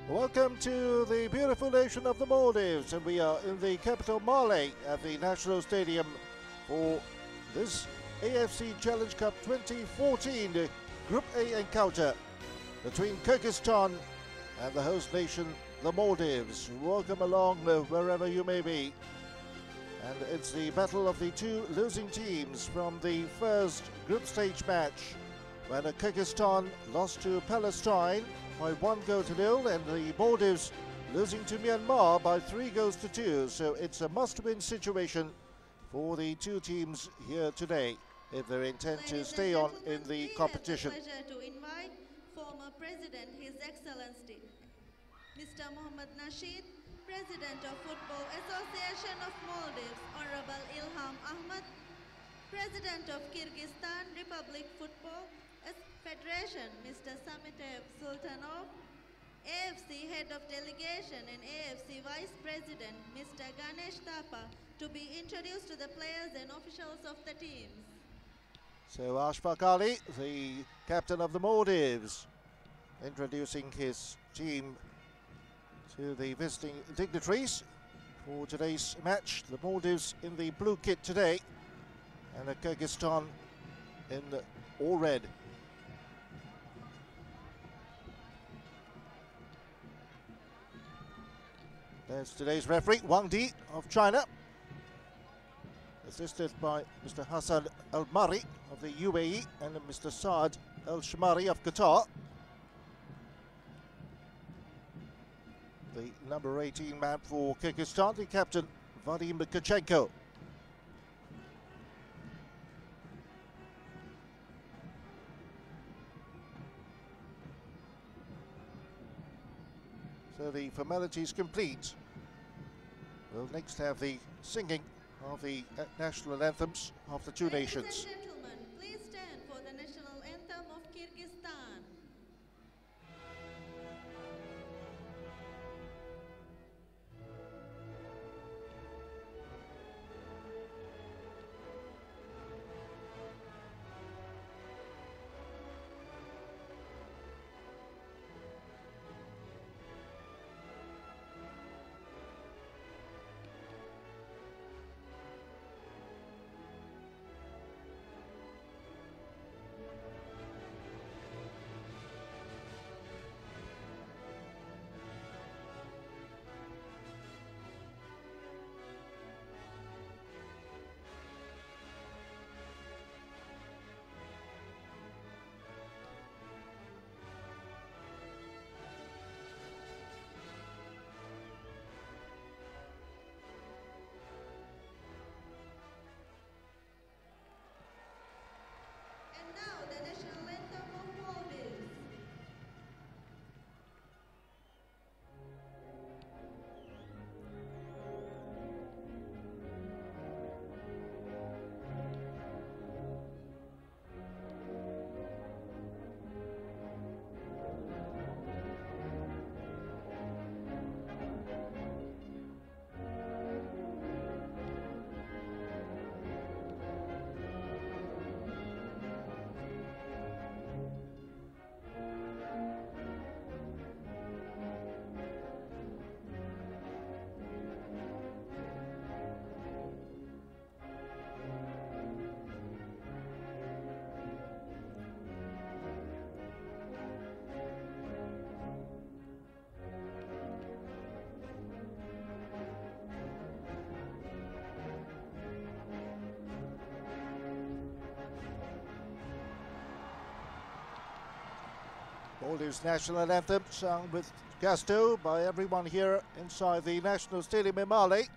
Welcome to the beautiful nation of the Maldives, and we are in the capital Male at the National Stadium for this AFC Challenge Cup 2014 Group A encounter between Kyrgyzstan and the host nation, the Maldives. Welcome along wherever you may be. And it's the battle of the two losing teams from the first group stage match, when Kyrgyzstan lost to Palestine by 1-0, and the Maldives losing to Myanmar by 3-2. So it's a must-win situation for the two teams here today if they intend to stay on in the competition. We have the pleasure to invite former President, His Excellency Mr. Mohammad Nasheed, President of Football Association of Maldives, Honorable Ilham Ahmad, President of Kyrgyzstan Republic Football Federation, Mr. Samitev Sultanov, AFC Head of Delegation and AFC Vice President, Mr. Ganesh Thapa, to be introduced to the players and officials of the teams. So Ashfaq Ali, the captain of the Maldives, introducing his team to the visiting dignitaries for today's match. The Maldives in the blue kit today, and Kyrgyzstan in all red. There's today's referee, Wang Di of China, assisted by Mr. Hassan Al-Mari of the UAE and Mr. Saad Al-Shmari of Qatar. The number 18 man for Kyrgyzstan, the captain, Vadim Kachenko. So the formalities complete. We'll next have the singing of the national anthems of the two nations. Ladies and gentlemen, please stand for the national anthem of Kyrgyzstan. And now the national anthem of Maldives. Maldives national anthem sung with gusto by everyone here inside the National Stadium in Male. The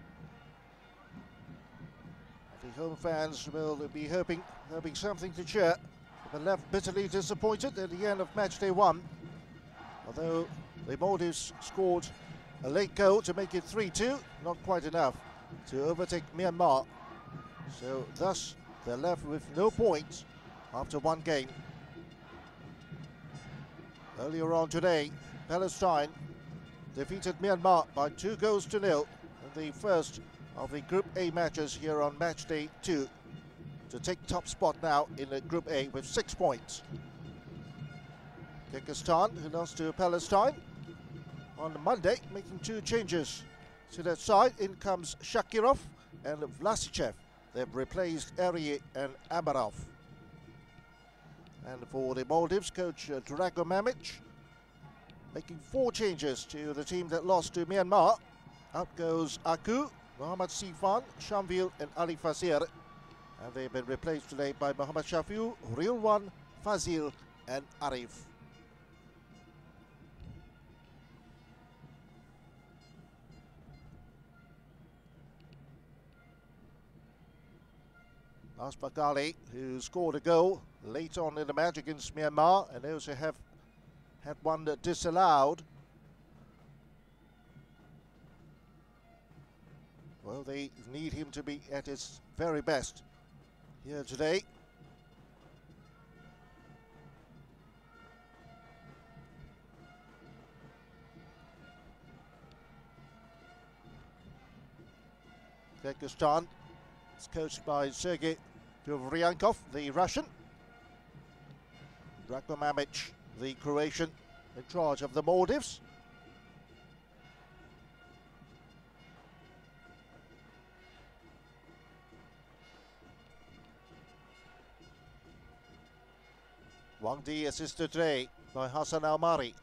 home fans will be hoping there'll be something to cheer, but left bitterly disappointed at the end of match day 1. Although the Maldives scored a late goal to make it 3-2, not quite enough to overtake Myanmar. So thus they're left with no points after one game. Earlier on today, Palestine defeated Myanmar by 2-0 in the first of the Group A matches here on match day 2 to take top spot now in the Group A with 6 points. Kyrgyzstan, who lost to Palestine, on Monday, making 2 changes. To that side, in comes Shakirov and Vlasichev. They've replaced Eri and Amarov. And for the Maldives, coach Drago Mamic making 4 changes to the team that lost to Myanmar. Out goes Aku, Mohammad Sifan, Shamvil and Ali Fazir. And they've been replaced today by Mohammad Shafiu, Rilwan, Fazil and Arif. Ashfaq Ali, who scored a goal late on in the match against Myanmar, and they also have had one disallowed. Well, they need him to be at his very best here today. Kyrgyzstan is coached by Sergei Gavryankov, the Russian. Drago Mamic, the Croatian, in charge of the Maldives. Wang Di assisted today by Hassan Al-Mari.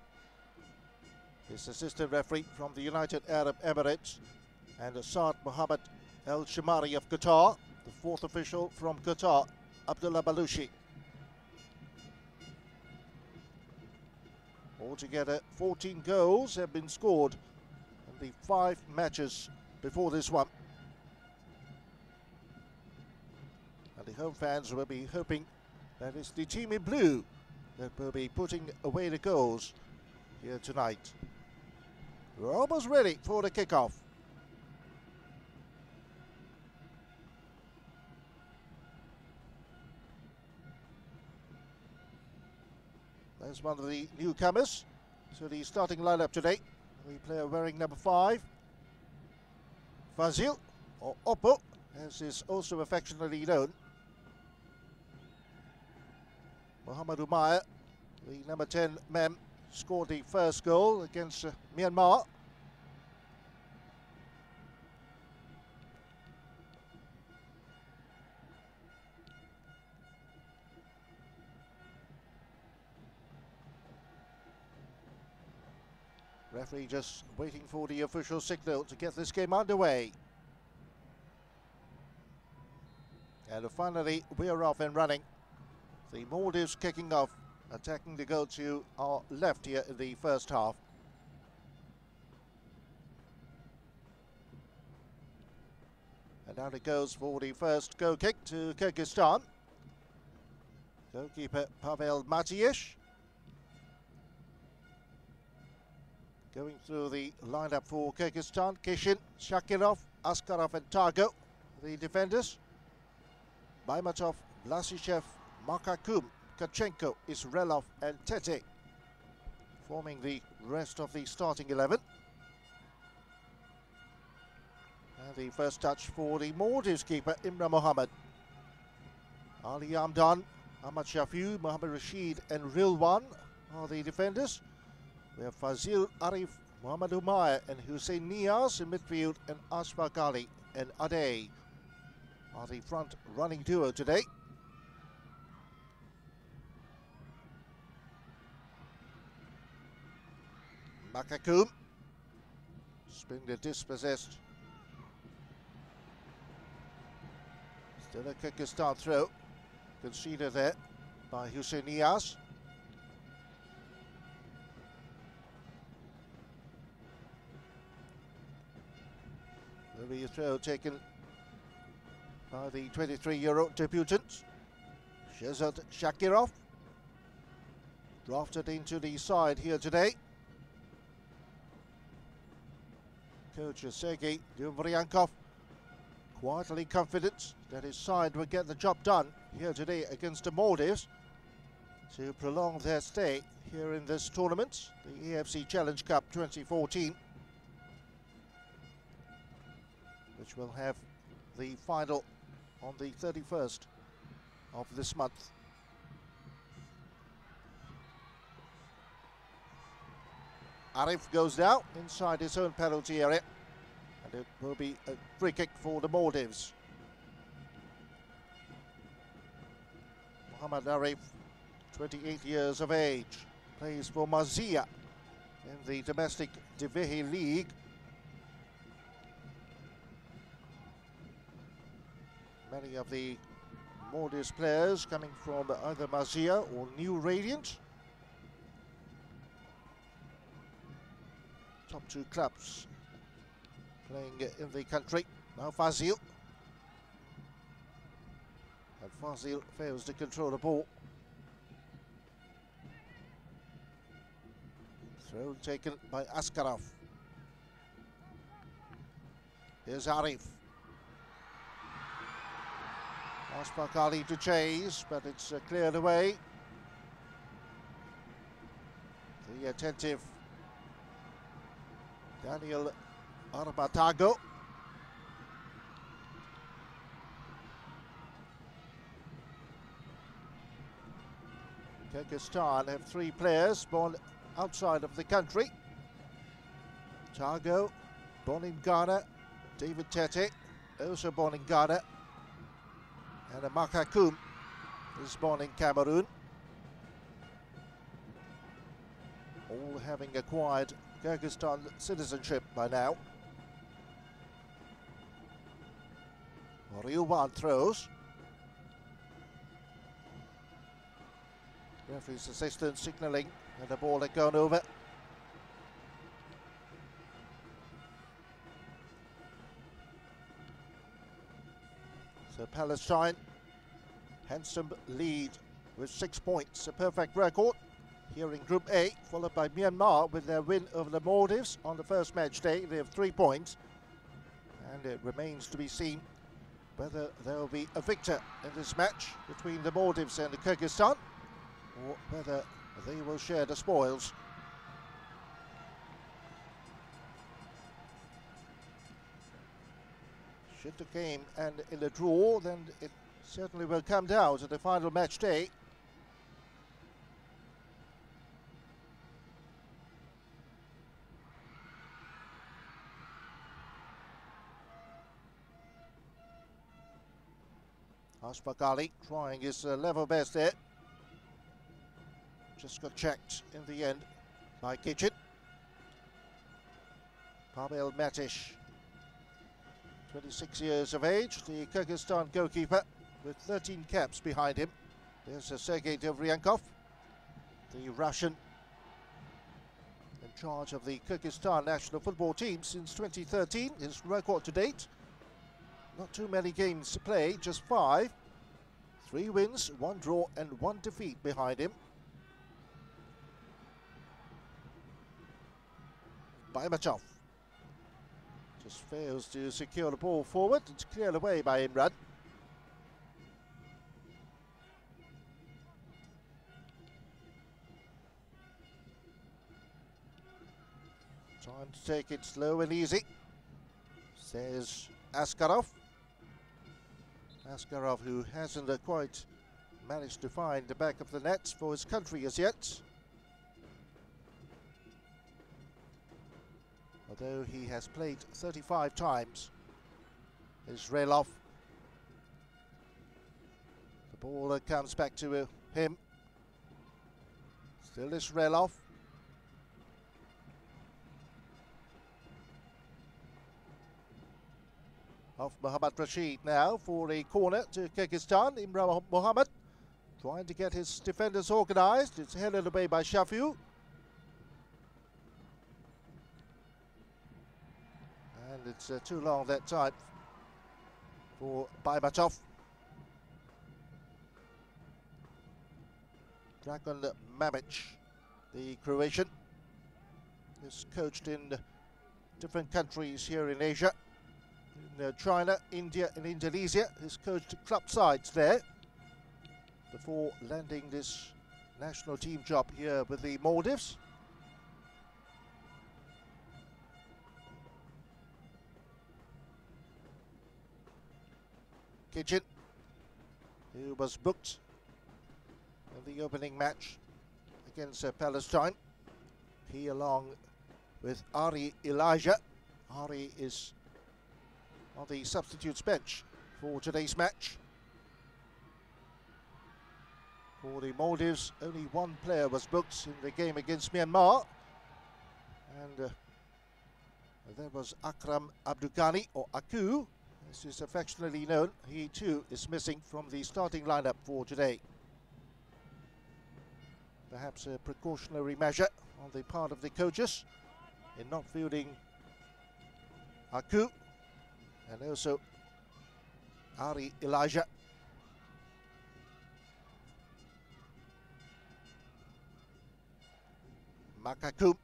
His assistant referee from the United Arab Emirates, and Saad Mohammed El-Shamari of Qatar, the 4th official from Qatar, Abdullah Balushi. Altogether, 14 goals have been scored in the 5 matches before this one. And the home fans will be hoping that it's the team in blue that will be putting away the goals here tonight. We're almost ready for the kickoff. There's one of the newcomers to the starting lineup today. The player wearing number 5, Fazil, or Oppo, as is also affectionately known. Mohamed Umair, the number 10 man, scored the first goal against Myanmar. Referee just waiting for the official signal to get this game underway. And finally, we're off and running. The Maldives kicking off, attacking the goal to our left here in the first half. And now it goes for the first goal kick to Kyrgyzstan. Goalkeeper Pavel Matiesh. Going through the lineup for Kyrgyzstan, Kishin, Shakirov, Askarov and Targo, the defenders. Baimatov, Vlasichev, Makakum, Kachenko, Israelov and Tete forming the rest of the starting 11. And the first touch for the Maldives keeper, Imran Mohammed. Ali Amdan, Ahmad Shafiu, Mohammed Rashid and Rilwan are the defenders. We have Fazil, Arif, Mohamed Umair and Hussein Niaz in midfield, and Ashfaq Ali and Ade are the front running duo today. Makakum, spin the dispossessed. Still a Kyrgyzstan throw, conceded there by Hussein Niaz. The throw taken by the 23-year-old debutant, Shehzad Shakirov. Drafted into the side here today. Coach Sergei Gavryankov quietly confident that his side will get the job done here today against the Maldives to prolong their stay here in this tournament, the AFC Challenge Cup 2014. Which will have the final on the 31st of this month. Arif goes now inside his own penalty area. And it will be a free kick for the Maldives. Mohammad Arif, 28 years of age, plays for Mazia in the domestic Divihi League. Many of the Maldives players coming from either Mazia or New Radiant. Top two clubs playing in the country. Now Fazil. And Fazil fails to control the ball. Throw taken by Askarov. Here's Arif. Ashfaq Ali to chase, but it's cleared away. The attentive Daniel Arbatago. Kyrgyzstan have 3 players born outside of the country. Tago, born in Ghana. David Tete, also born in Ghana. And Makakum is born in Cameroon. All having acquired Kyrgyzstan citizenship by now. Ryuban throws. Referee's assistant signalling and the ball had gone over. So Palestine, handsome lead with 6 points, a perfect record here in Group A, followed by Myanmar with their win over the Maldives on the first match day. They have 3 points, and it remains to be seen whether there will be a victor in this match between the Maldives and the Kyrgyzstan, or whether they will share the spoils. Should the game end in a draw, then it certainly will come down to the final match day. Ashfaq Ali trying his level best there. Just got checked in the end by Kitchen. Pavel Matish, 26 years of age, the Kyrgyzstan goalkeeper with 13 caps behind him. There's Sergei Devryankov, the Russian, in charge of the Kyrgyzstan national football team since 2013. His record to date, not too many games to play, just 5. 3 wins, 1 draw and 1 defeat behind him. Baimachov just fails to secure the ball forward. It's cleared away by Imran. Time to take it slow and easy, says Askarov. Askarov, who hasn't quite managed to find the back of the net for his country as yet. Although he has played 35 times. Israelov. The ball comes back to him. Still Israelov. Off Mohammad Rashid now for a corner to Kyrgyzstan. Imran Mohammed trying to get his defenders organised. It's headed away by Shafiu. And it's too long that time for Baimachov. Dragon Mamic, the Croatian, is coached in different countries here in Asia. In China, India and Indonesia. He's coached club sides there before landing this national team job here with the Maldives. Kitchen, who was booked in the opening match against Palestine. He, along with Ari Elijah. Ari is on the substitutes bench for today's match. For the Maldives, only one player was booked in the game against Myanmar, and that was Akram Abdugani, or Aku, as is affectionately known. He too is missing from the starting lineup for today. Perhaps a precautionary measure on the part of the coaches in not fielding Aku and also Ari Elijah. Makakum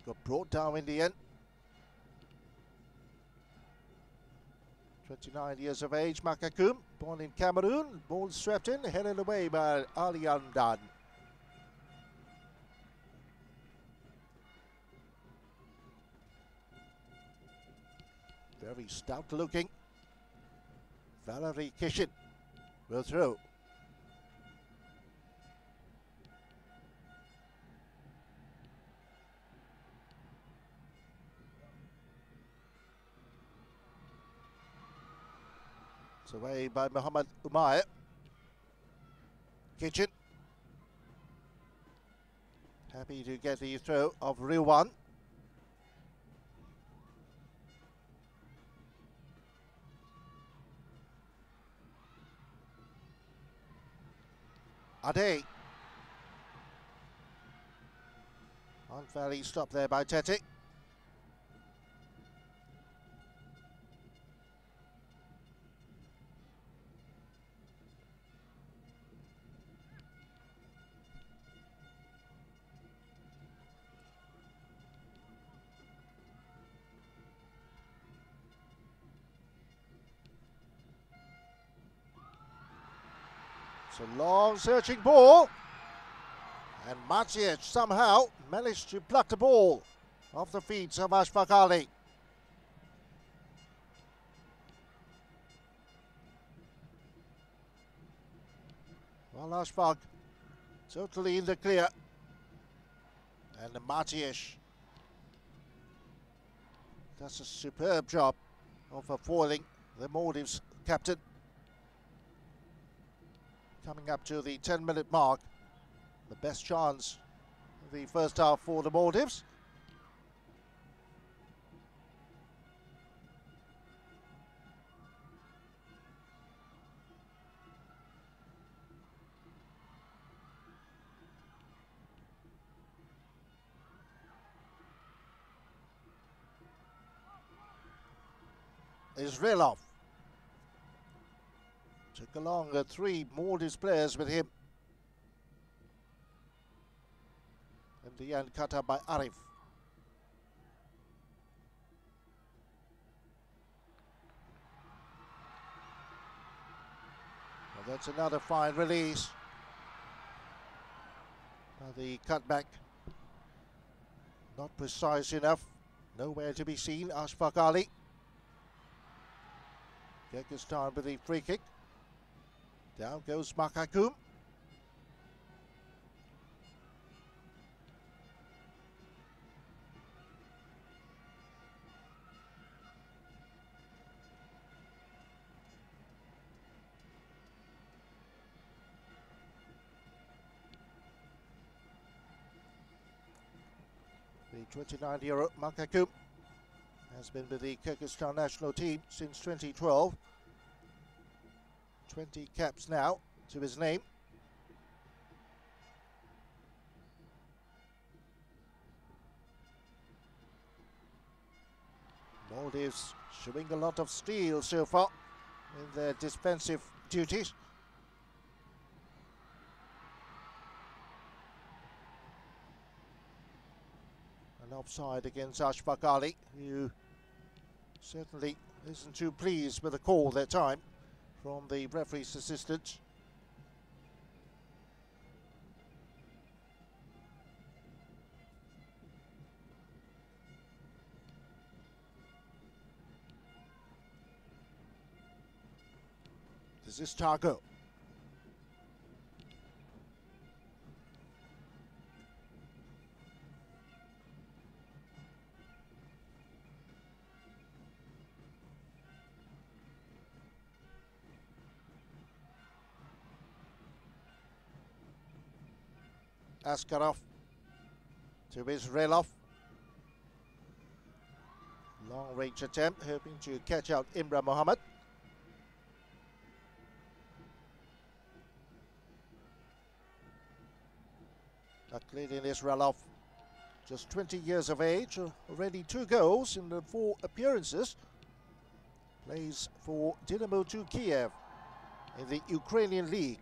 got brought down in the end. 29 years of age, Makakum, born in Cameroon. Ball swept in, headed away by Ali Andan. Very stout looking. Valerie Kishin will throw. It's away by Muhammad Umair. Kitchen. Happy to get the throw of Rilwan. Ade. Unfairly stopped there by Tete. It's a long searching ball, and Maciej somehow managed to pluck the ball off the feet of Ashfaq Ali. Well, Ashfaq totally in the clear, and Maciej does a superb job of foiling the Maldives captain. Coming up to the 10-minute mark, the best chance of the first half for the Maldives. Israelov took along 3 Maldives players with him. In the end, cut up by Arif. Well, that's another fine release. The cutback not precise enough. Nowhere to be seen. Ashfaq Ali. Kyrgyzstan with the free kick. Down goes Makakum. The 29-year-old Makakum has been with the Kyrgyzstan national team since 2012. 20 caps now to his name. Maldives showing a lot of steel so far in their defensive duties. An offside against Ashfaq Ali, who certainly isn't too pleased with the call that time from the referee's assistant. This is Targo. Askarov to Israelov. Long range attempt, hoping to catch out Imran Mohammed. Akhlidin Israelov, just 20 years of age, already 2 goals in the 4 appearances. Plays for Dynamo 2 Kiev in the Ukrainian League.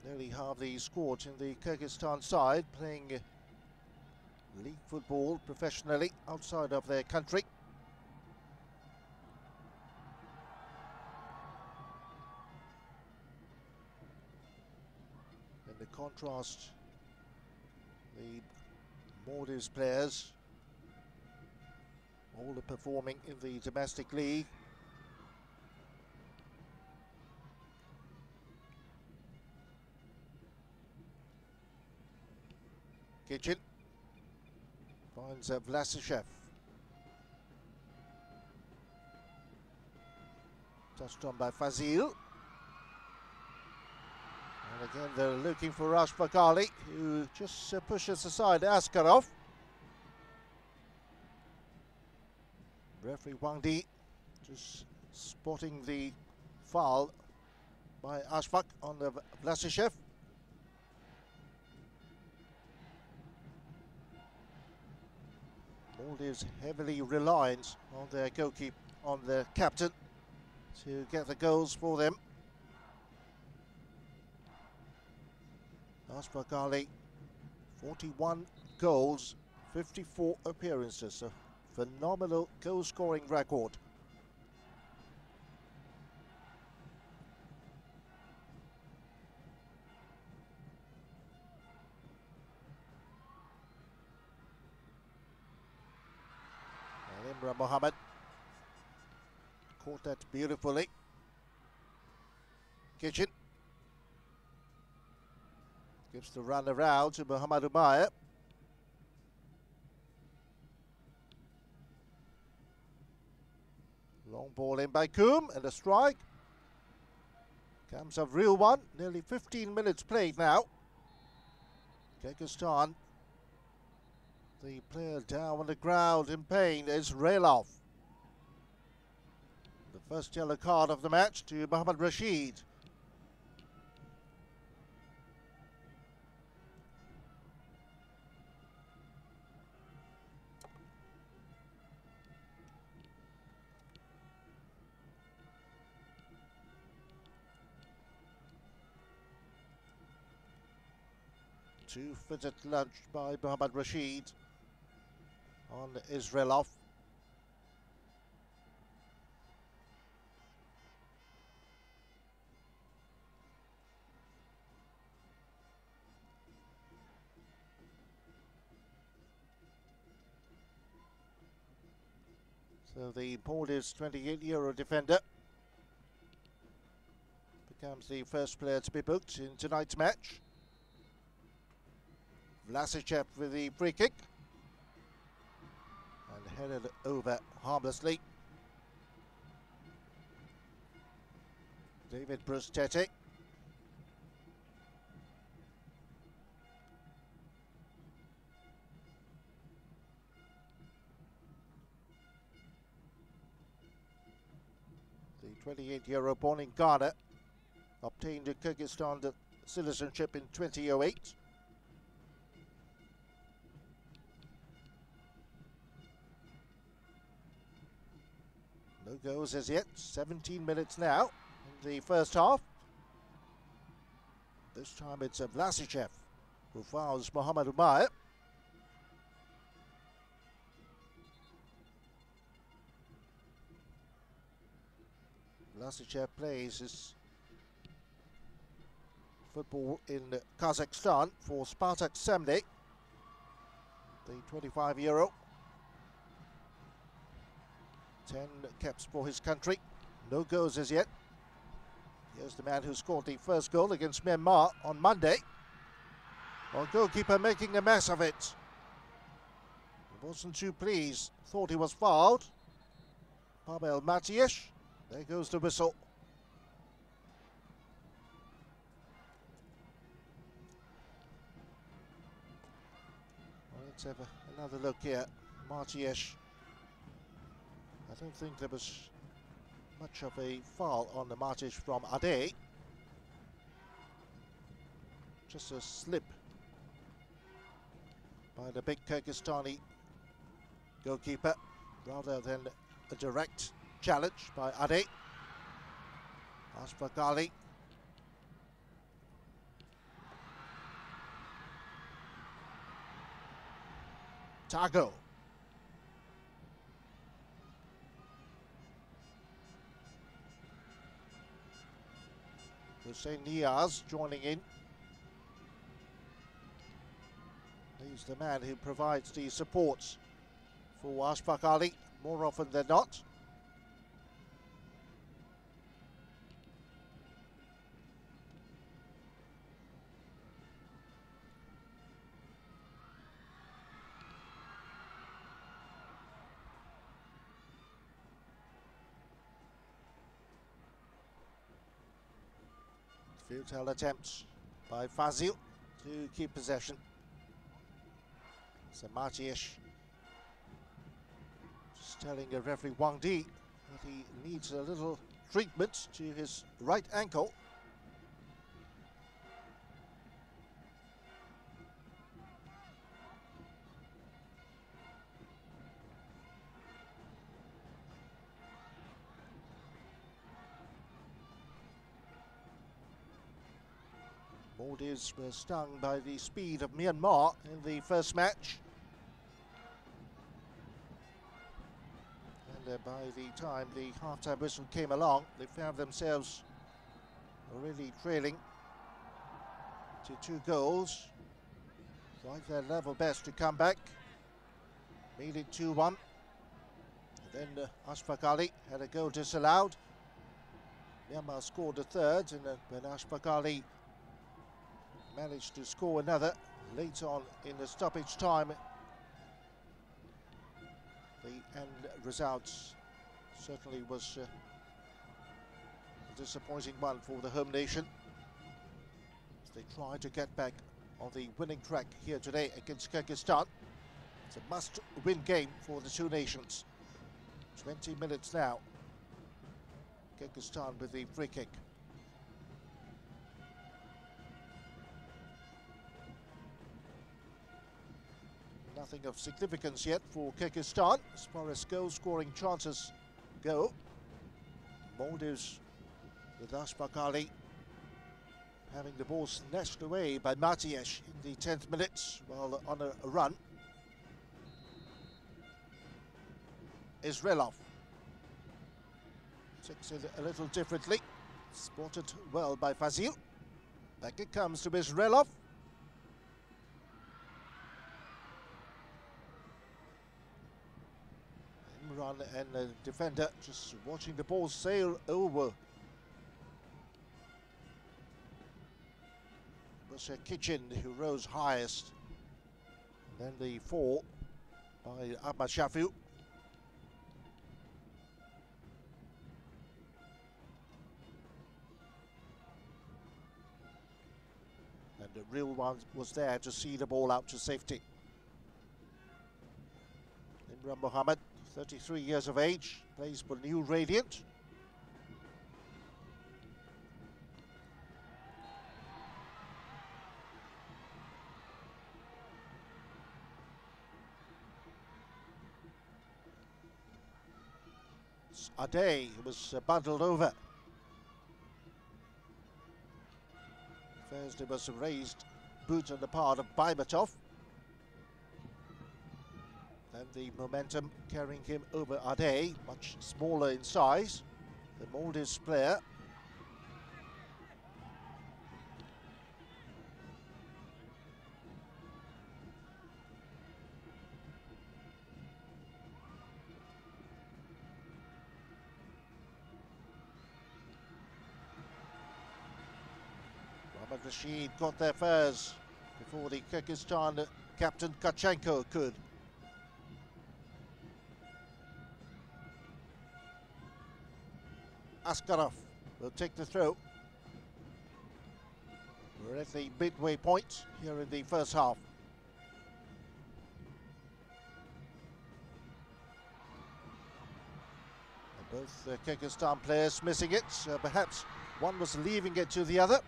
Nearly half the squad in the Kyrgyzstan side playing league football professionally outside of their country. In the contrast, the Maldives players all are performing in the domestic league. Kitchen finds Vlasishev. Touched on by Fazil. And again they're looking for Ashfaq Ali, who just pushes aside Askarov. Referee Wang Di just spotting the foul by Ashfaq on the Vlasishev. Maldives heavily reliant on their goalkeeper, on their captain, to get the goals for them. Ashfaq Ali, 41 goals, 54 appearances, a phenomenal goal-scoring record. Imran Mohammed caught that beautifully. Kitchen gives the run around to Muhammad Umayyah. Long ball in by Koum, and a strike. Comes a real one. Nearly 15 minutes played now. Kyrgyzstan. The player down on the ground in pain is Railov. The first yellow card of the match to Mohammad Rashid. Two-footed lunge by Mohammad Rashid on Israelov. So the Maldives 28-year-old defender becomes the first player to be booked in tonight's match. Vlasishev with the free kick. And headed over harmlessly. David Brustete. The 28-year-old born in Ghana obtained the Kyrgyzstan citizenship in 2008. No goals as yet. 17 minutes now in the first half. This time it's Vlasishev who fouls Muhammad Umayyah. Vlasishev plays his football in Kazakhstan for Spartak Semney, the 25-year-old. 10 caps for his country. No goals as yet. Here's the man who scored the first goal against Myanmar on Monday. Well, goalkeeper making a mess of it. He wasn't too pleased. Thought he was fouled. Pavel Matiesh. There goes the whistle. Well, let's have another look here. Maldives. I don't think there was much of a foul on the Maldives from Ade. Just a slip by the big Kyrgyzstani goalkeeper rather than a direct challenge by Ade. Ashfaq Ali. Tago. Hussein Niaz joining in. He's the man who provides the supports for Ashfaq Ali more often than not. Futile attempts by Fazil to keep possession. So Martiesh just telling a referee Wang Di that he needs a little treatment to his right ankle. Maldives were stung by the speed of Myanmar in the first match. And by the time the half-time whistle came along, they found themselves already trailing to 2 goals. Tried their level best to come back. Made it 2-1. Then Ashfaq Ali had a goal disallowed. Myanmar scored the third, and when Ashfaq Ali managed to score another late on in the stoppage time, the end result certainly was a disappointing one for the home nation as they try to get back on the winning track here today against Kyrgyzstan. It's a must-win game for the two nations. 20 minutes now. Kyrgyzstan with the free kick. Nothing of significance yet for Kyrgyzstan as far as goal-scoring chances go. Maldives with Ashfaq Ali having the ball snatched away by Matiesh in the 10th minute while on a run. Israelov takes it a little differently. Spotted well by Fazil. Back it comes to Israelov. Imran and the defender just watching the ball sail over. It was Kitchen who rose highest. Then the fall by Ahmad Shafiu. And the real one was there to see the ball out to safety. Imran Mohammed, 33 years of age, plays for New Radiant. Ade was bundled over. First it was a raised boot on the part of Baibatov. Then the momentum carrying him over Ade, much smaller in size, the Maldives player. Rashid got there first before the Kyrgyzstan captain Kachenko could. Askarov will take the throw. We're at the midway point here in the first half. And both Kyrgyzstan players missing it. Perhaps one was leaving it to the other.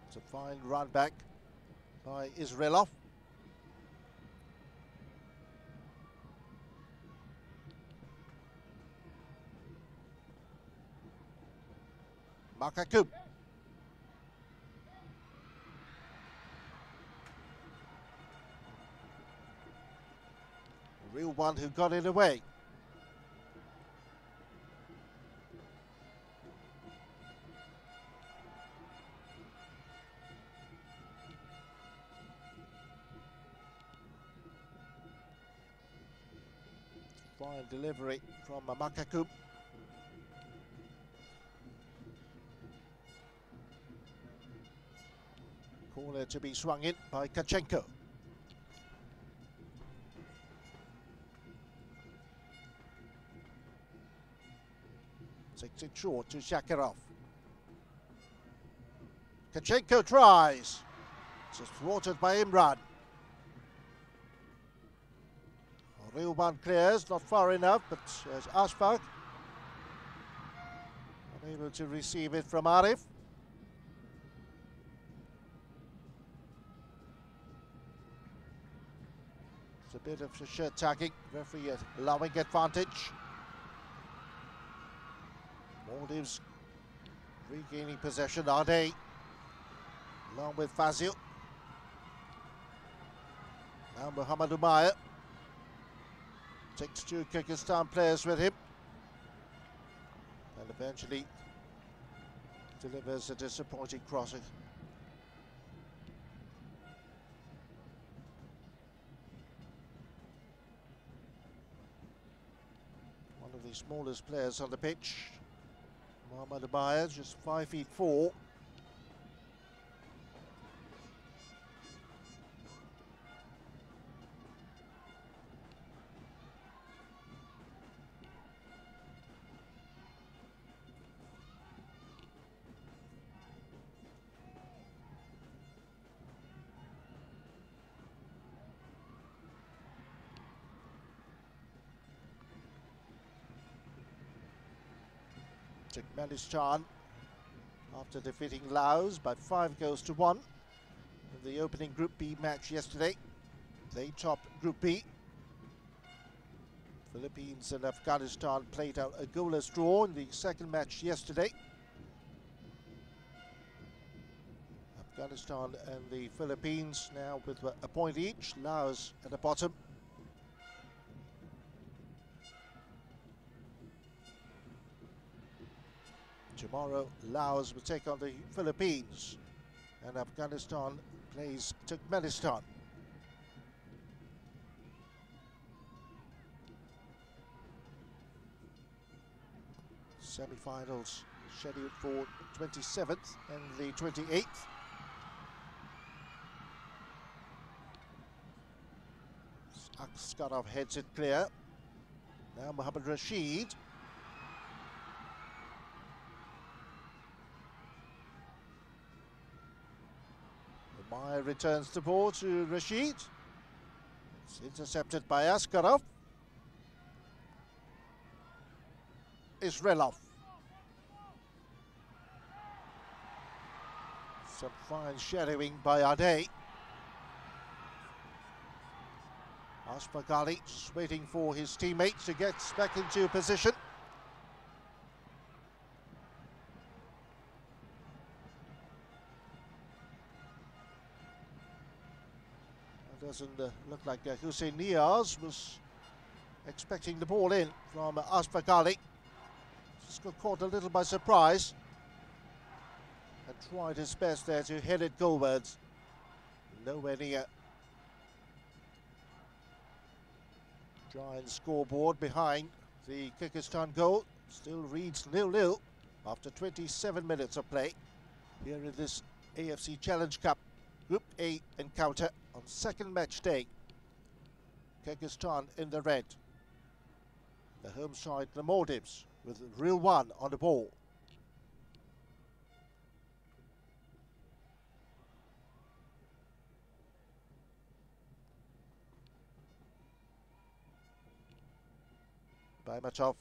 It's a fine run back by Israelov. Makakub. The real one who got it away. Fine delivery from Makakub. Corner to be swung in by Kachenko. Takes it short to Shakarov. Kachenko tries. Just thwarted by Imran. Rilban clears, not far enough, but Ashfaq unable to receive it from Arif. It's a bit of shirt tagging, referee allowing advantage. Maldives regaining possession, Ade, along with Fazil. Now Muhammad Umayyad takes two Kyrgyzstan players with him and eventually delivers a disappointing crossing. One of the smallest players on the pitch, Muhammad Umayyad, just 5'4". Kyrgyzstan, after defeating Laos by 5-1 in the opening Group B match yesterday. They topped Group B. Philippines and Afghanistan played out a goalless draw in the second match yesterday. Afghanistan and the Philippines now with a point each. Laos at the bottom. Tomorrow, Laos will take on the Philippines, and Afghanistan plays Turkmenistan. Semi-finals scheduled for 27th and the 28th. Askarov heads it clear. Now Mohammad Rashid. Maya returns the ball to Rashid. It's intercepted by Askarov. Israelov. Some fine shadowing by Ade. Ashfaq just waiting for his teammates to get back into position. Doesn't look like Hussein Niaz was expecting the ball in from Ashfaq. Just got caught a little by surprise and tried his best there to head it goalwards. Nowhere near. Giant scoreboard behind the Kyrgyzstan goal. Still reads 0-0 after 27 minutes of play here in this AFC Challenge Cup Group A encounter on second match day. Kyrgyzstan in the red. The home side, the Maldives, with real one on the ball. Baimatov,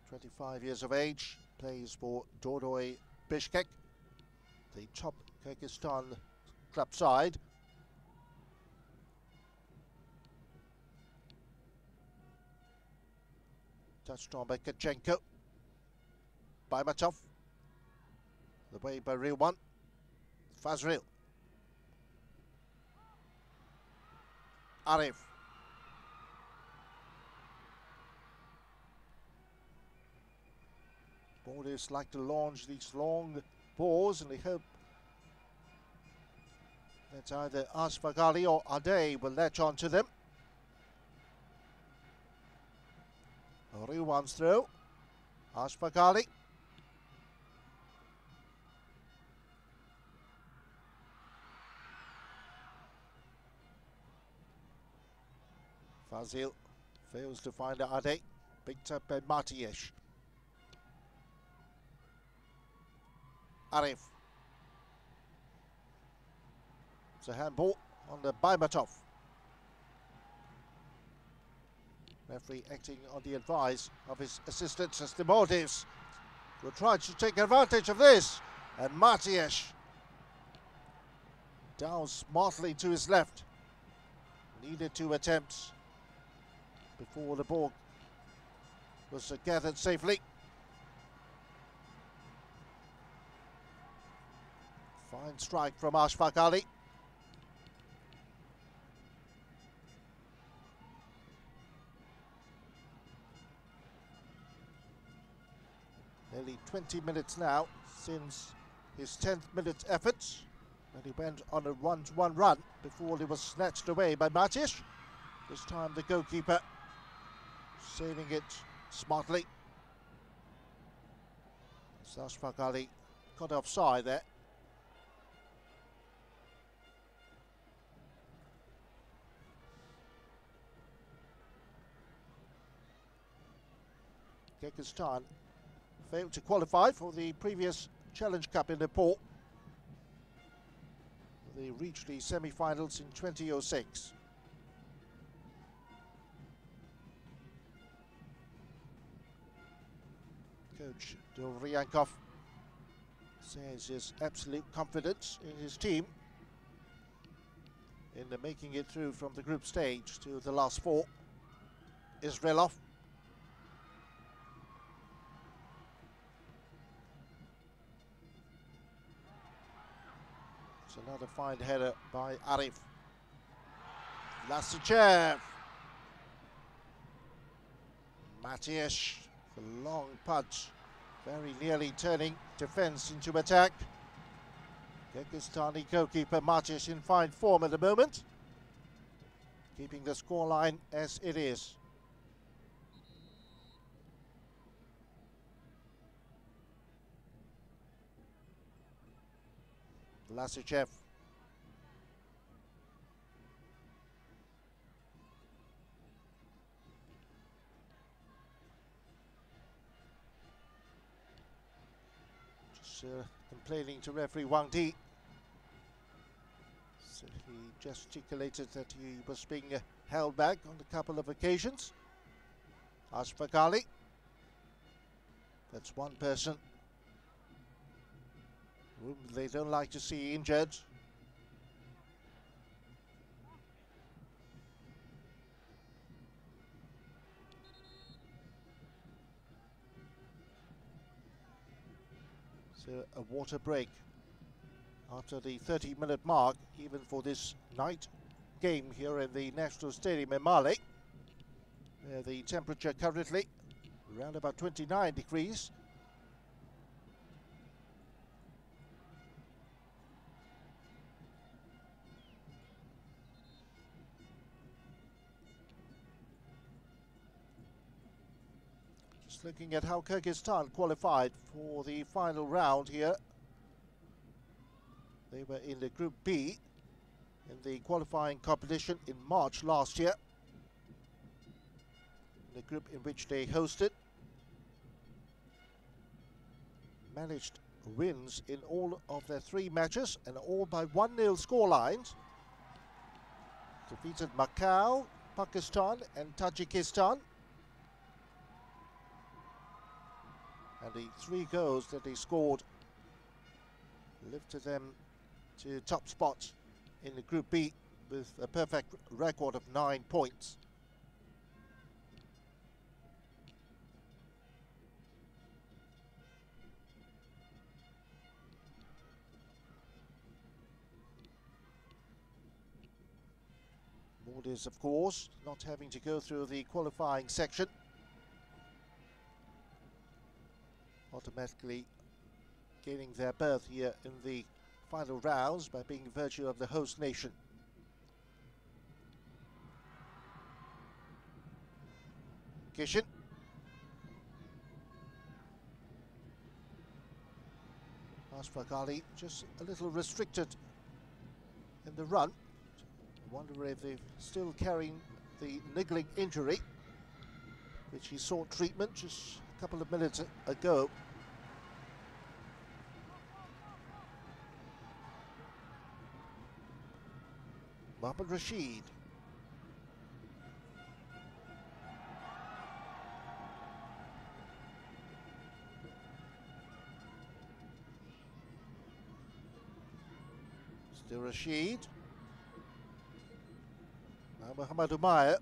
25 years of age, plays for Dordoy Bishkek, the top Kyrgyzstan club side. Touched on by Kachenko. Baimatov. The way by real one. Fazril. Arif. Maldives like to launch these long balls, and they hope that either Ashfaq Ali or Ade will latch on to them. A real one's through. Ashfaq Ali. Fazil fails to find Ade. Picked up by Matiesh. Arif. It's a handball on the Baimatov. Referee acting on the advice of his assistants as the Maldives will try to take advantage of this. And Matiesh down smartly to his left. Needed 2 attempts before the ball was gathered safely. Fine strike from Ashfaq Ali. Nearly 20 minutes now since his 10th minute efforts, and he went on a 1-1 run before he was snatched away by Matish. This time the goalkeeper saving it smartly. Ashfaq Ali got offside there. Kyrgyzstan failed to qualify for the previous Challenge Cup in Nepal. They reached the semi-finals in 2006. Coach Doryankov says his absolute confidence in his team in making it through from the group stage to the last 4. Israelov. It's another fine header by Arif. Lasichev. Matiesh, the long punch, very nearly turning defence into attack. Kyrgyzstani goalkeeper Matiesh in fine form at the moment, keeping the scoreline as it is. Lasichev. Just complaining to referee Wang Di. So he gesticulated that he was being held back on a couple of occasions. Ashfaq Ali. That's one person whom they don't like to see injured. So a water break after the 30-minute mark, even for this night game here in the National Stadium in Mali. The temperature currently around about 29 degrees. Just looking at how Kyrgyzstan qualified for the final round here. They were in the Group B in the qualifying competition in March last year. the group in which they hosted. Managed wins in all of their 3 matches and all by 1-0 scorelines. Defeated Macau, Pakistan and Tajikistan. And the 3 goals that they scored lifted them to top spots in the Group B with a perfect record of 9 points. Maldives, of course, not having to go through the qualifying section, automatically gaining their berth here in the final rounds by being virtue of the host nation. Kishin. Ashfaq Ali just a little restricted in the run. Wonder if they're still carrying the niggling injury, which he sought treatment just a couple of minutes ago. Mohamed Rashid. Still Rashid. Now Muhammad Umair.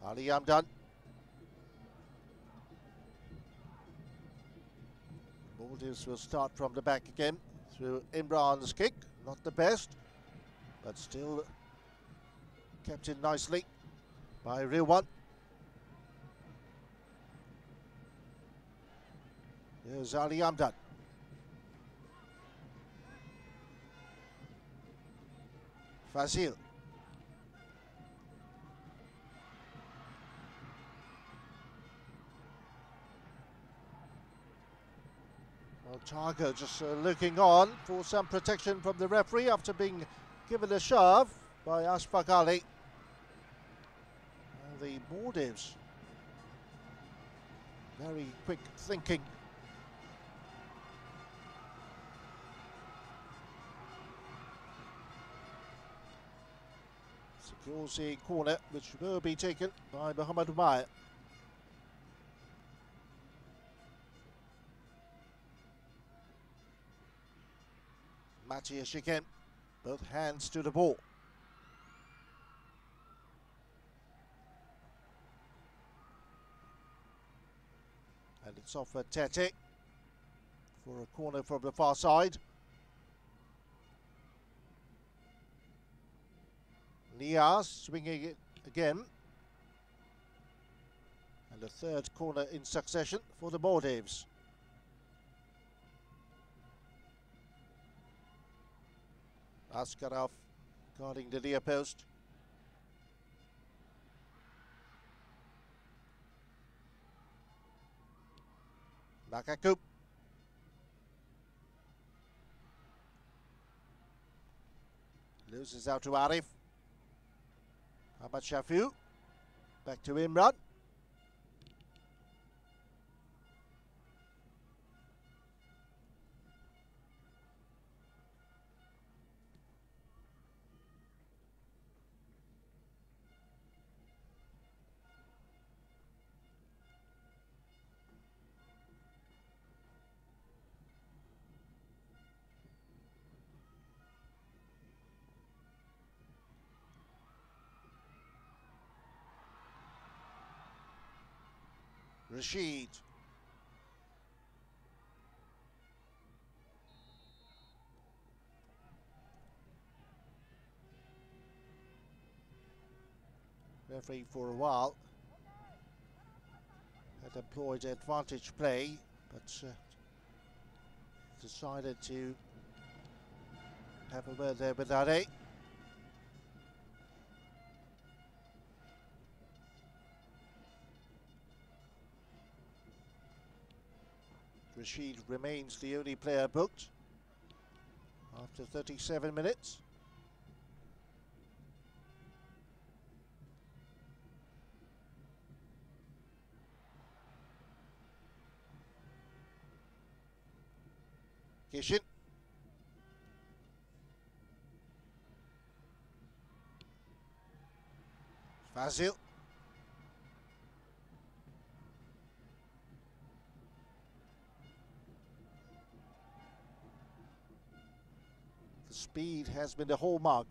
Ali Amdan. Maldives will start from the back again through Imran's kick. Not the best, but still kept in nicely by Rilwan. Here's Ali Amdan. Fazil. Well, Targa just looking on for some protection from the referee after being given a shove by Ashfaq Ali. The Maldives, very quick thinking. Secures a corner which will be taken by Muhammad Umair. Matthias again, both hands to the ball. And it's off for Tete for a corner from the far side. Nias swinging it again. And a 3rd corner in succession for the Maldives. Askarov guarding the near post. Makaku. Loses out to Arif. Ahmad Shafiu. Back to Imran. Rashid. Referee for a while had employed advantage play, but decided to have a word there with Ade. Rashid remains the only player booked after 37 minutes. Kishin. Fazil. The speed has been the hallmark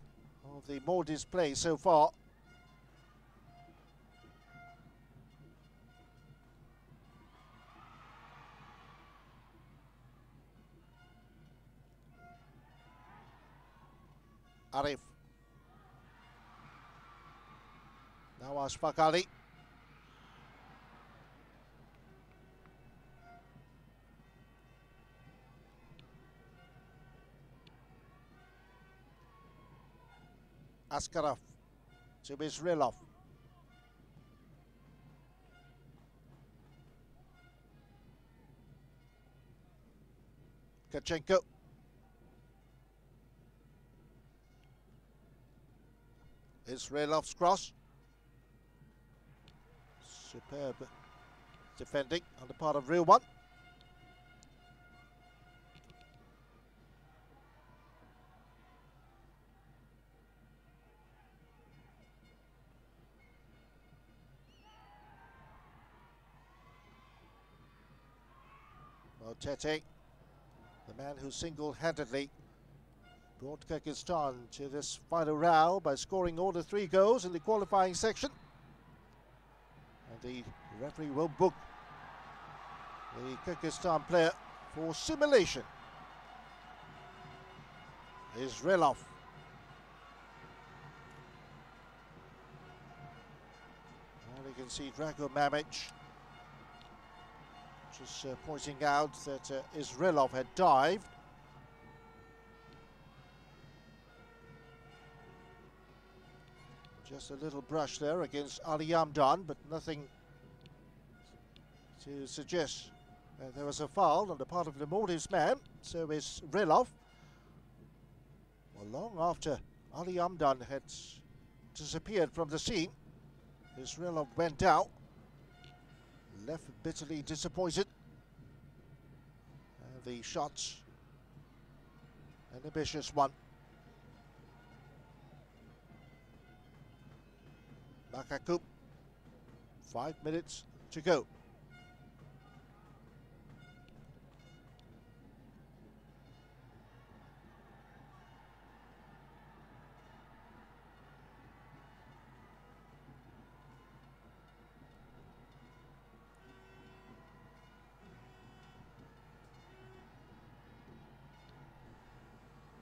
of the Maldives play so far. Arif. Now Ashfaq Ali. Askarov to Misrilov. Kachenko. Israelov's cross. Superb defending on the part of Real One. Tete, the man who single-handedly brought Kyrgyzstan to this final round by scoring all the 3 goals in the qualifying section. And the referee will book the Kyrgyzstan player for simulation. Israelov. And you can see Drago Mamic just pointing out that Israelov had dived. Just a little brush there against Ali Ashfaq, but nothing to suggest there was a foul on the part of the Maldives man. So is Israelov. Well, long after Ali Ashfaq had disappeared from the scene, Israelov went out, left bitterly disappointed. And the shots, an ambitious one. Makakup, 5 minutes to go.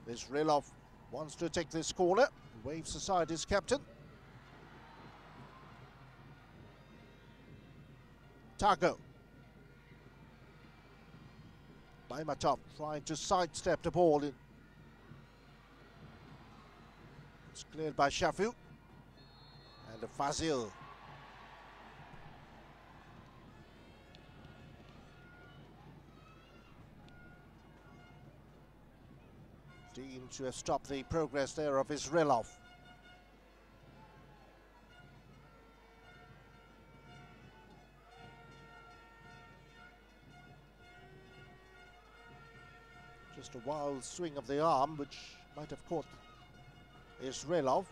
Israelov wants to take this corner, waves aside his captain. Tago. Baimatov trying to sidestep the ball in. It's cleared by Shafu. And the Fazil. Deemed to have stopped the progress there of Israelov. Just a wild swing of the arm which might have caught Israelov.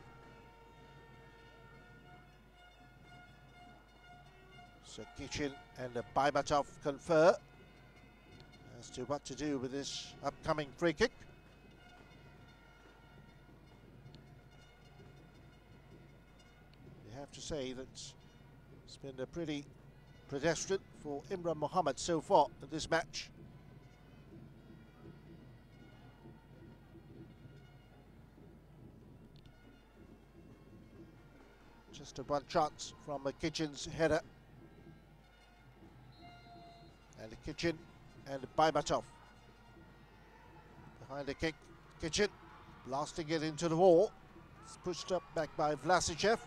So Kichin and Baimatov confer as to what to do with this upcoming free kick. You have to say that it's been a pretty pedestrian for Imran Mohammed so far in this match. Just a one chance from a Kitchen's header. And the Kitchen and Baimatov. Behind the kick, Kitchen blasting it into the wall. It's pushed up back by Vlasichev.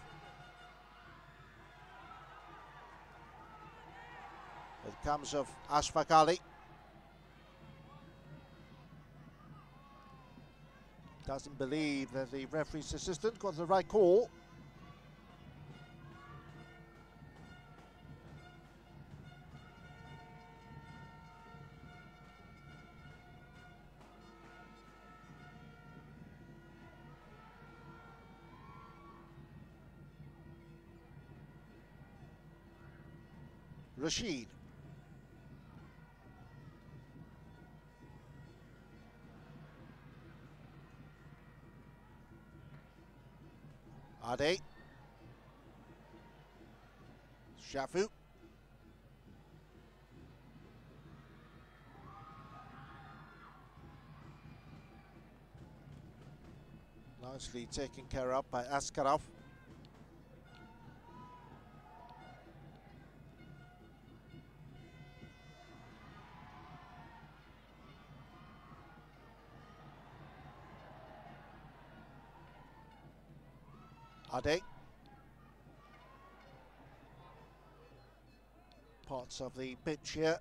It comes of Ashfaq Ali. Doesn't believe that the referee's assistant got the right call. Rashid. Ade. Shafu. Nicely taken care of by Askarov. Ade. Parts of the pitch here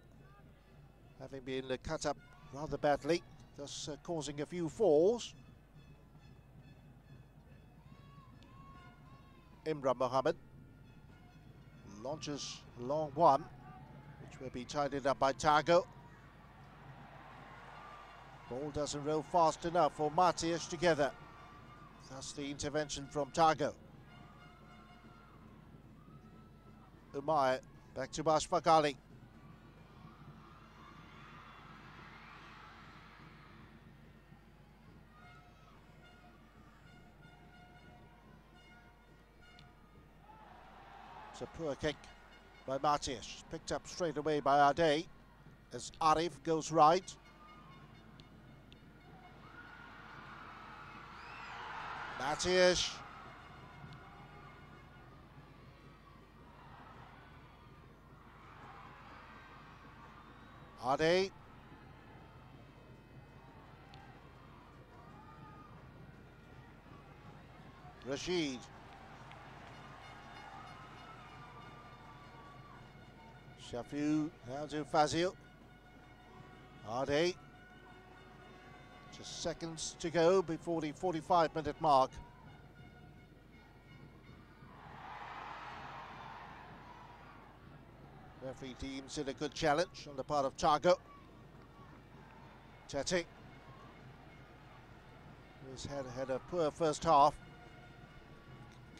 having been cut up rather badly, thus causing a few falls. Imran Mohammed launches a long one, which will be tidied up by Tago. Ball doesn't roll fast enough for Matias together. That's the intervention from Tago. Umar back to Ashfaq Ali. It's a poor kick by Matias, picked up straight away by Ade as Arif goes right. Matias. Ade. Rashid. Shafu now to Fazil. Ade. Just seconds to go before the 45-minute mark. Referee deems it a good challenge on the part of Tago. Tete, who's had a poor first half,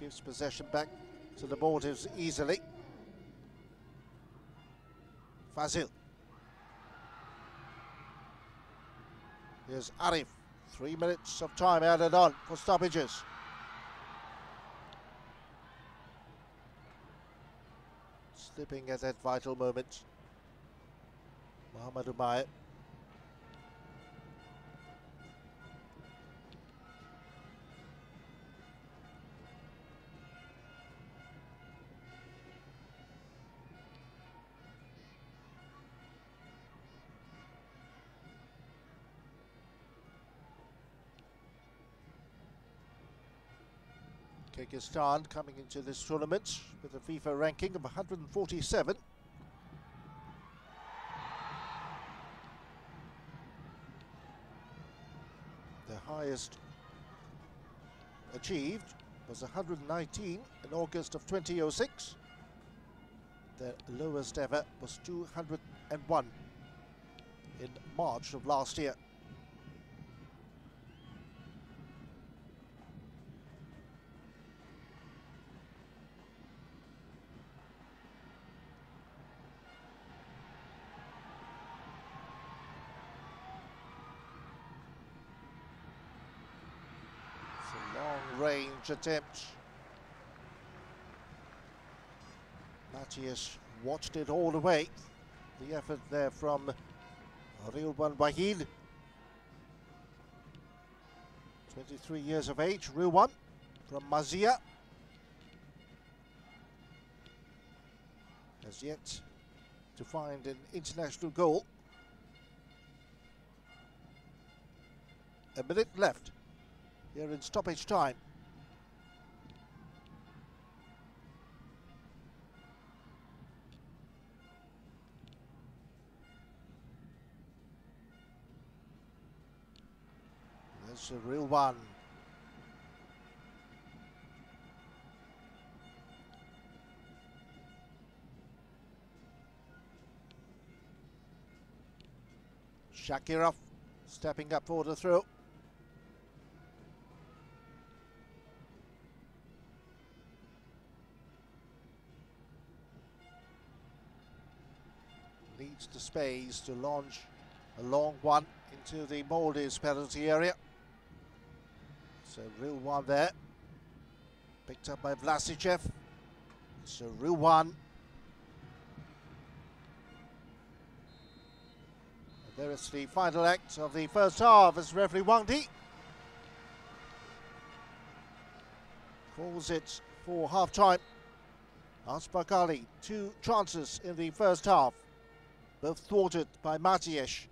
gives possession back to the Maldives easily. Fazil. Here's Arif. 3 minutes of time added on for stoppages. Slipping at that vital moment. Mohamed Umar. Kyrgyzstan coming into this tournament with a FIFA ranking of 147. The highest achieved was 119 in August of 2006. The lowest ever was 201 in March of last year. Range attempt. Matias watched it all the way. The effort there from Rilwan Wahid. 23 years of age, Rilwan from Mazia. Has yet to find an international goal. A minute left here in stoppage time. There's a real one. Shakirov stepping up for the throw. needs the space to launch a long one into the Maldives penalty area. It's a real one there. Picked up by Vlasichev. It's a real one. And there is the final act of the first half as referee Wang Di calls it for half-time. Ashfaq Ali, 2 chances in the first half, both thwarted by Matiesh.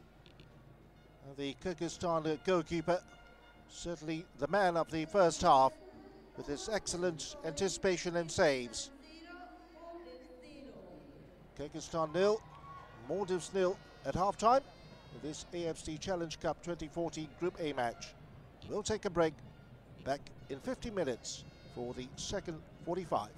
And the Kyrgyzstan goalkeeper, certainly the man of the first half, with his excellent anticipation and saves. Kyrgyzstan 0, Maldives 0 at half-time in this AFC Challenge Cup 2014 Group A match. We'll take a break, back in 50 minutes for the second 45.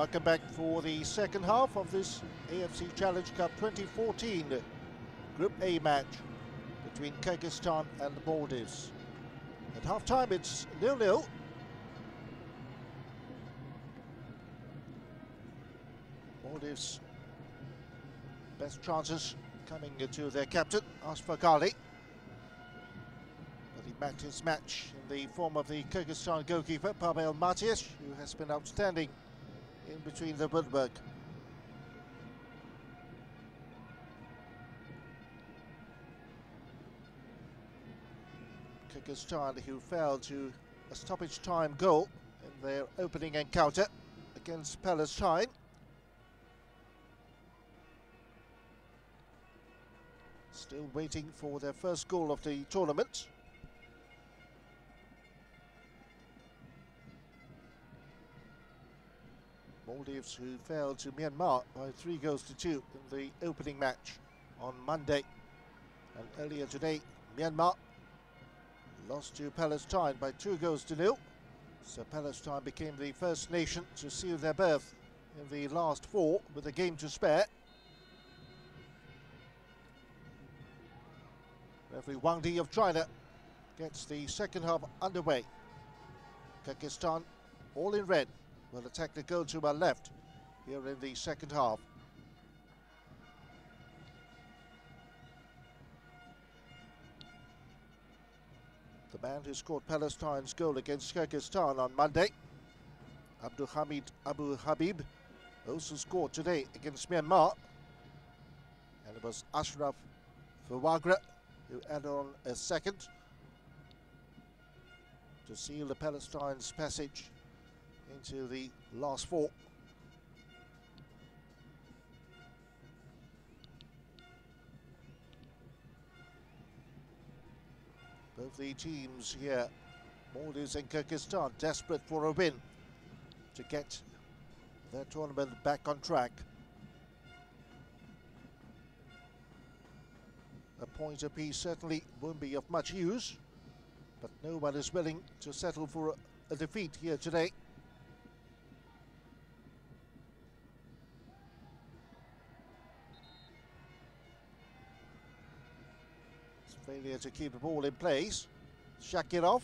Welcome back for the second half of this AFC Challenge Cup 2014 Group A match between Kyrgyzstan and the Maldives. At half-time it's 0-0. Maldives' best chances coming to their captain, Ashfaq Ali. But he backed his match in the form of the Kyrgyzstan goalkeeper, Pavel Matias, who has been outstanding in between the woodwork. Kyrgyzstan, who fell to a stoppage time goal in their opening encounter against Palestine. Still waiting for their first goal of the tournament. Maldives, who fell to Myanmar by 3-2 in the opening match on Monday. And earlier today, Myanmar lost to Palestine by 2-0. So Palestine became the first nation to seal their berth in the last four with a game to spare. Referee Wang Di of China gets the second half underway. Kyrgyzstan, all in red, will attack the goal to our left here in the second half. The man who scored Palestine's goal against Kyrgyzstan on Monday, Abdulhamid Abu Habib, also scored today against Myanmar. And it was Ashraf Fawagra who added on a second to seal the Palestine's passage into the last four. Both the teams here, Maldives and Kyrgyzstan, desperate for a win to get their tournament back on track. A point apiece certainly won't be of much use, but no one is willing to settle for a defeat here today. It's failure to keep the ball in place. Shakirov.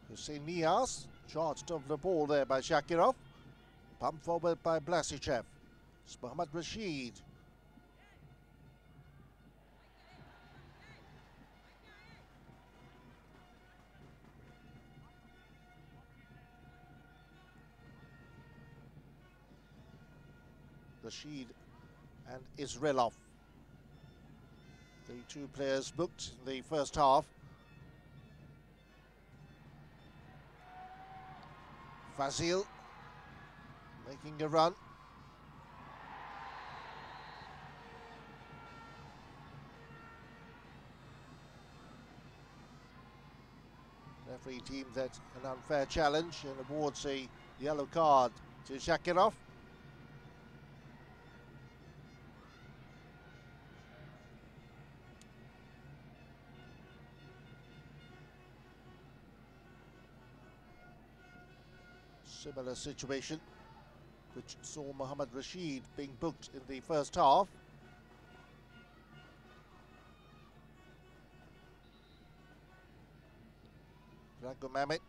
Hussein Nias. Charged of the ball there by Shakirov. Pumped forward by Blasichev. It's Mohammad Rashid. Rashid and Israelov. The two players booked in the first half. Fazil making a run. Referee deemed that an unfair challenge and awards a yellow card to Shakirov. Similar situation which saw Mohammad Rashid being booked in the first half. Drago Mamic,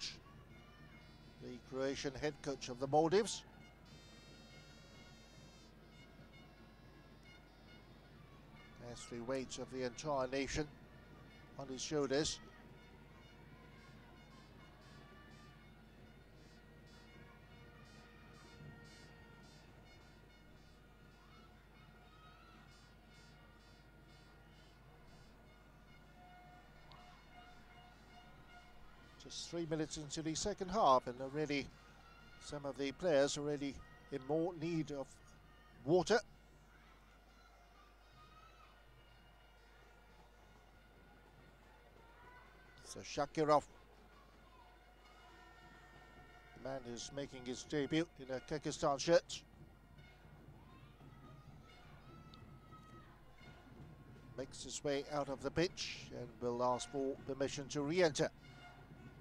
the Croatian head coach of the Maldives. Has the weight of the entire nation on his shoulders. Just 3 minutes into the second half, and already some of the players already in more need of water. So Shakirov, the man who's making his debut in a Kyrgyzstan shirt. makes his way out of the pitch and will ask for permission to re-enter.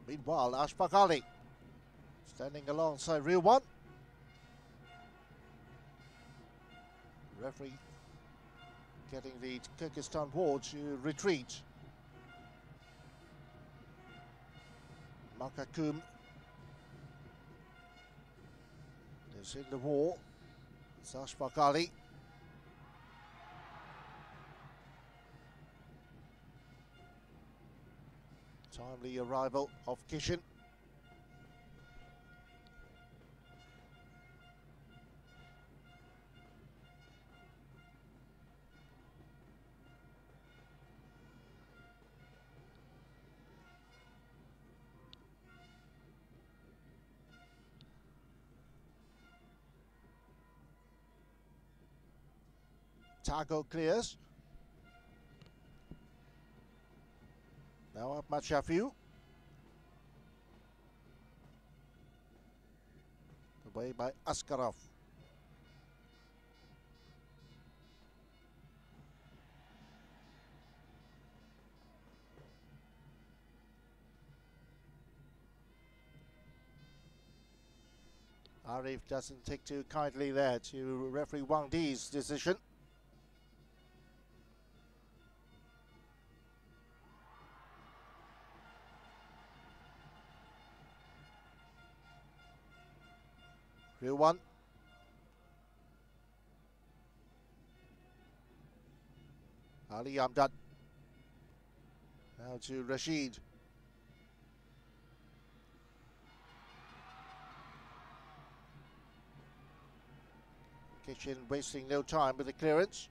Meanwhile, Ashfaq Ali standing alongside Real One. Referee getting the Kyrgyzstan ward to retreat. Makakum is in the wall. It's Ashfaq Ali. Timely arrival of Kishin. Tago clears. Now up Machafiu. Away by Askarov. Arif doesn't take too kindly there to referee Wang Di's decision. Real One. Ali Amdad. Now to Rashid. Kitchen wasting no time with the clearance.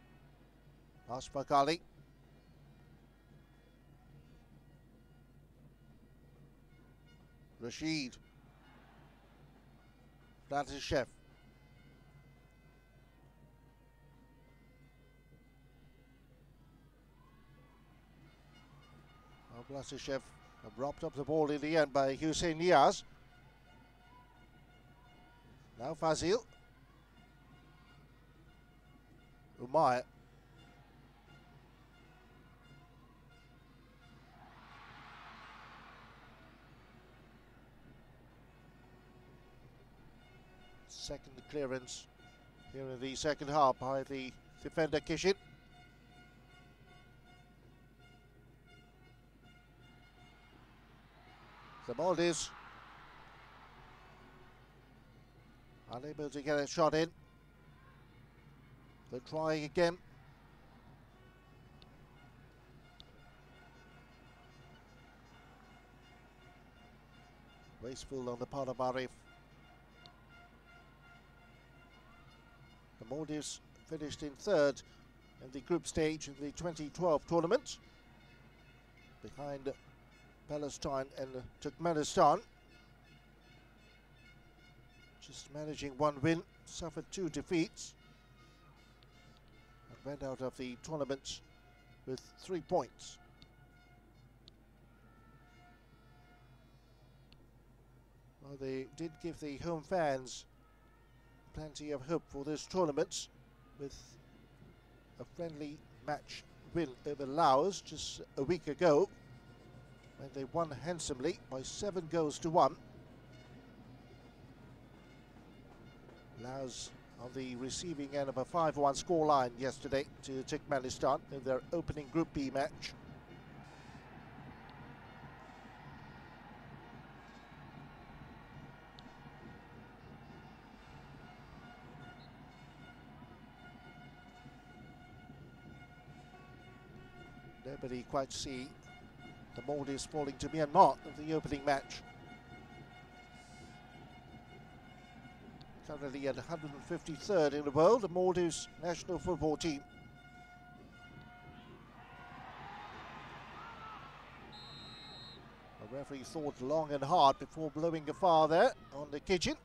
Ashfaq Ali. Rashid. Chef. Chef robbed up the ball in the end by Hussein Niaz. Now Fazil. Umayyad. Second clearance here in the second half by the defender Kishin. The Maldives unable to get a shot in. They're trying again. Wasteful on the part of Arif. The Maldives finished in third in the group stage in the 2012 tournament, behind Palestine and Turkmenistan. Just managing one win, suffered 2 defeats, and went out of the tournament with 3 points. Well, they did give the home fans plenty of hope for this tournament with a friendly match win over Laos just a week ago, when they won handsomely by 7 goals to 1. Laos on the receiving end of a 5-1 scoreline yesterday to Turkmenistan in their opening Group B match. Nobody quite see the Maldives falling to Myanmar in the opening match. Currently at 153rd in the world, the Maldives national football team. The referee thought long and hard before blowing a foul there on the kitchen.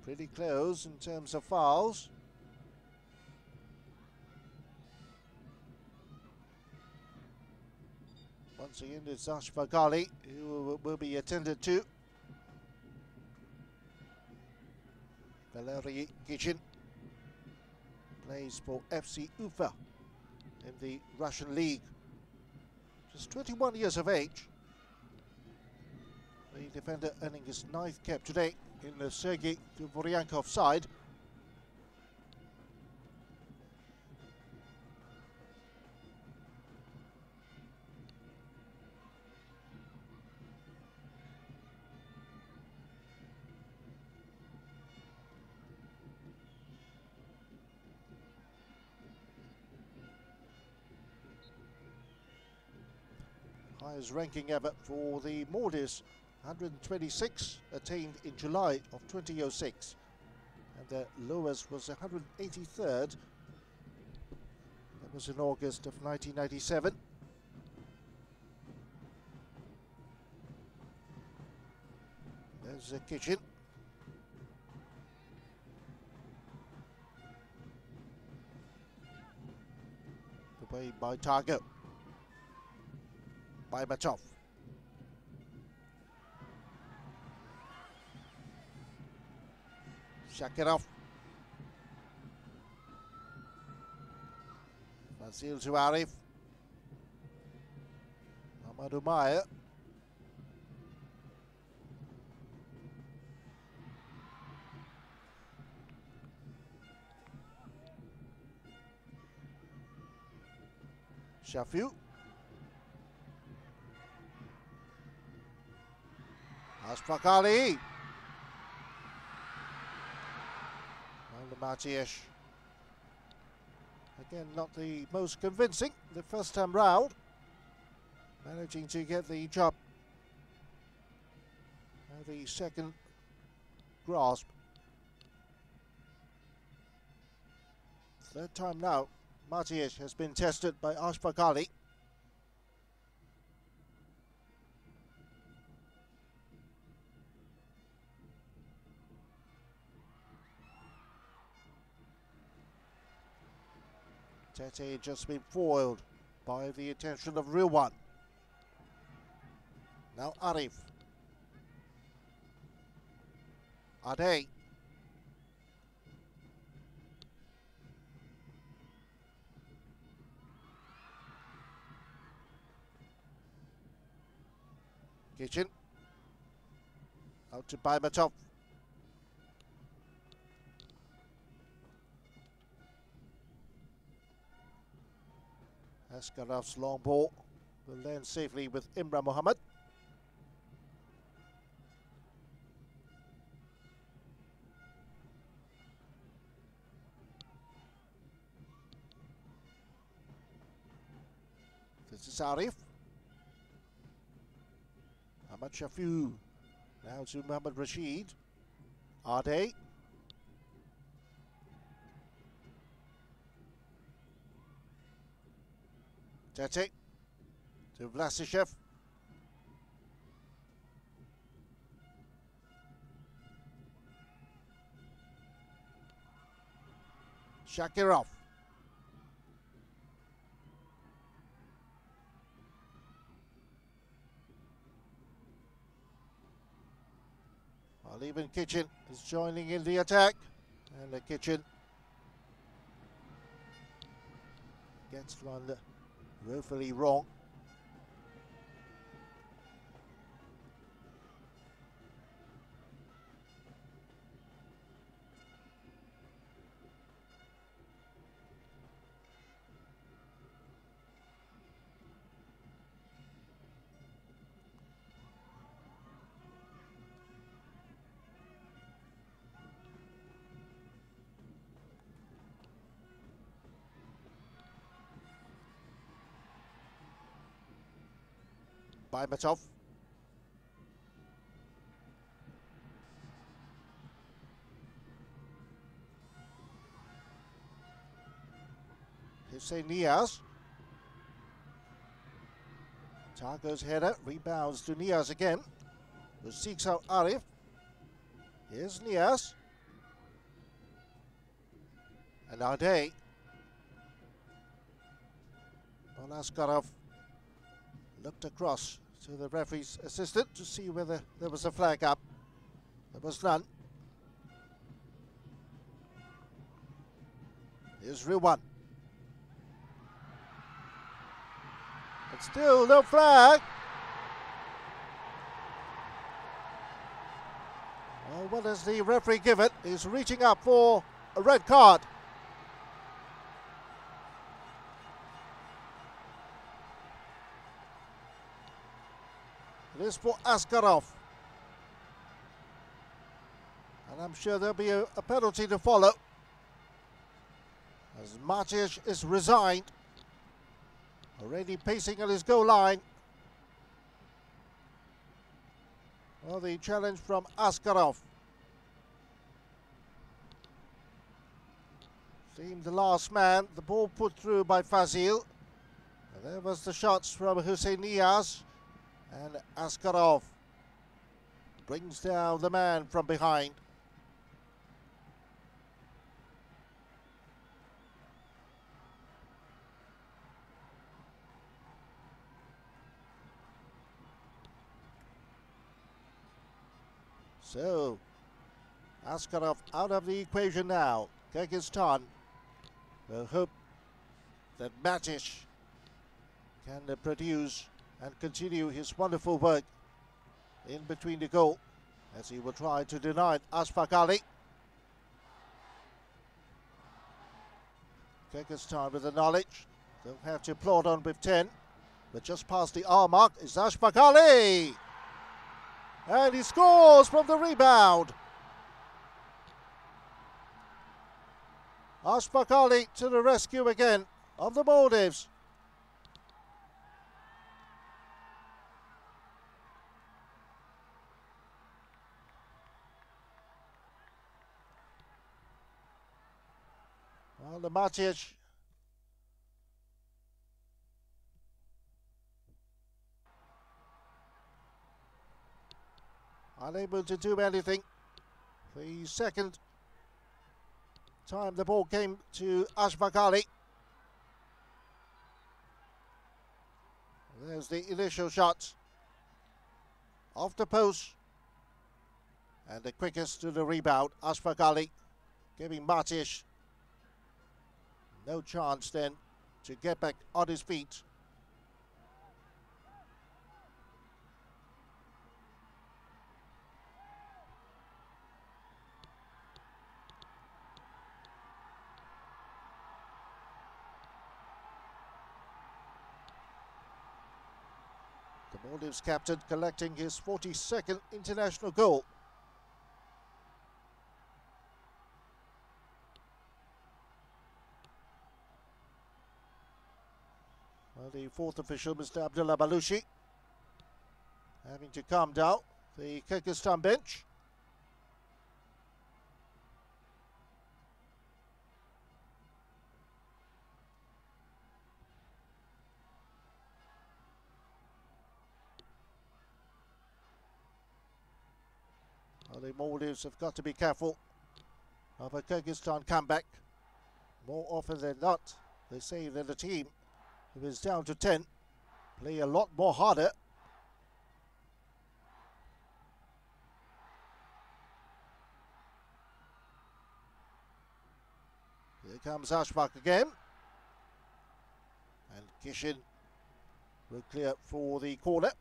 Pretty close in terms of fouls. once again, it's Ashfaq who will be attended to. Valeri Gichin plays for FC Ufa in the Russian league. Just 21 years of age. The defender earning his 9th cap today in the Sergei Dvoryankov side. Highest ranking ever for the Maldives, 126, attained in July of 2006, and the lowest was 183rd. That was in August of 1997. There's the kitchen. Away by Targo. By Matov. Shakirov. Vasil to Arif. Amadou Maya. Shafiu. Ashfaq Ali. And the Matiyesh. Again, not the most convincing the first time round. Managing to get the job. The second grasp. Third time now, Matiyesh has been tested by Ashfaq Ali. Tete just been foiled by the attention of Real One. Now Arif. Ade. Kitchen. Out to Baimatov. Askarov's long ball will land safely with Imran Mohammed. This is Arif. Ahmad Shafiu. Now to Mohammed Rashid. Ade. Tete to Vlasishev. Shakirov. While even Kitchen is joining in the attack. And the Kitchen gets one woefully wrong. Baimatov. Hussein Niaz. Targo's header rebounds to Niaz again, who seeks out Arif. Here's Niaz. And Ade. Askarov looked across to the referee's assistant to see whether there was a flag up. There was none. Here's reel one. And still no flag. Well, what does the referee give it? He's reaching up for a red card. It is for Askarov. And I'm sure there'll be a penalty to follow, as Matic is resigned, already pacing at his goal line. Well, the challenge from Askarov seemed the last man. The ball put through by Fazil. And there was the shots from Hussein Niaz, and Askarov brings down the man from behind. So, Askarov out of the equation now. Kyrgyzstan will hope that Matic can produce and continue his wonderful work in between the goal, as he will try to deny Ashfaq Ali. Kyrgyzstan with the knowledge. They'll have to plod on with 10, but just past the hour mark is Ashfaq Ali. And he scores from the rebound. Ashfaq Ali to the rescue again of the Maldives. Well, the Matic unable to do anything. The second time the ball came to Ashfaq Ali. There's the initial shot off the post, and the quickest to the rebound, Ashfaq Ali, giving Matic no chance then to get back on his feet. The Maldives captain collecting his 42nd international goal. Well, the fourth official, Mr. Abdullah Balushi, having to calm down the Kyrgyzstan bench. Well, the Maldives have got to be careful of a Kyrgyzstan comeback. More often than not, they say that the team who is down to 10 play a lot more harder. Here comes Ashfaq again, and Kishin will clear for the corner.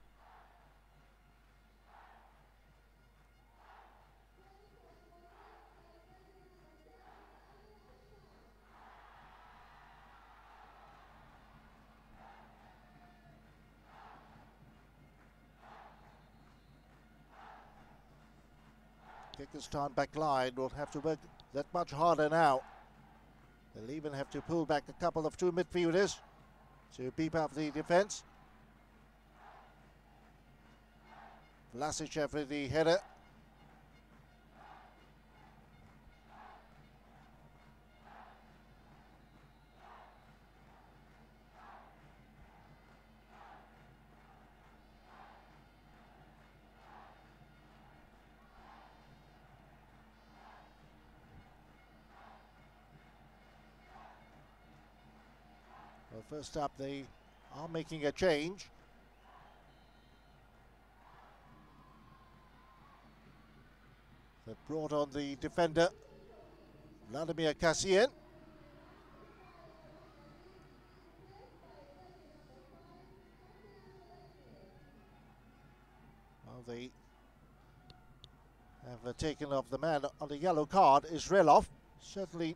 Kyrgyzstan back line will have to work that much harder now. They'll even have to pull back a couple of two midfielders to beef up the defence. Vlasic with the header. Well, first up, they are making a change. that brought on the defender, Vladimir Kassian. Well, they have taken off the man on the yellow card, Israelov. Certainly,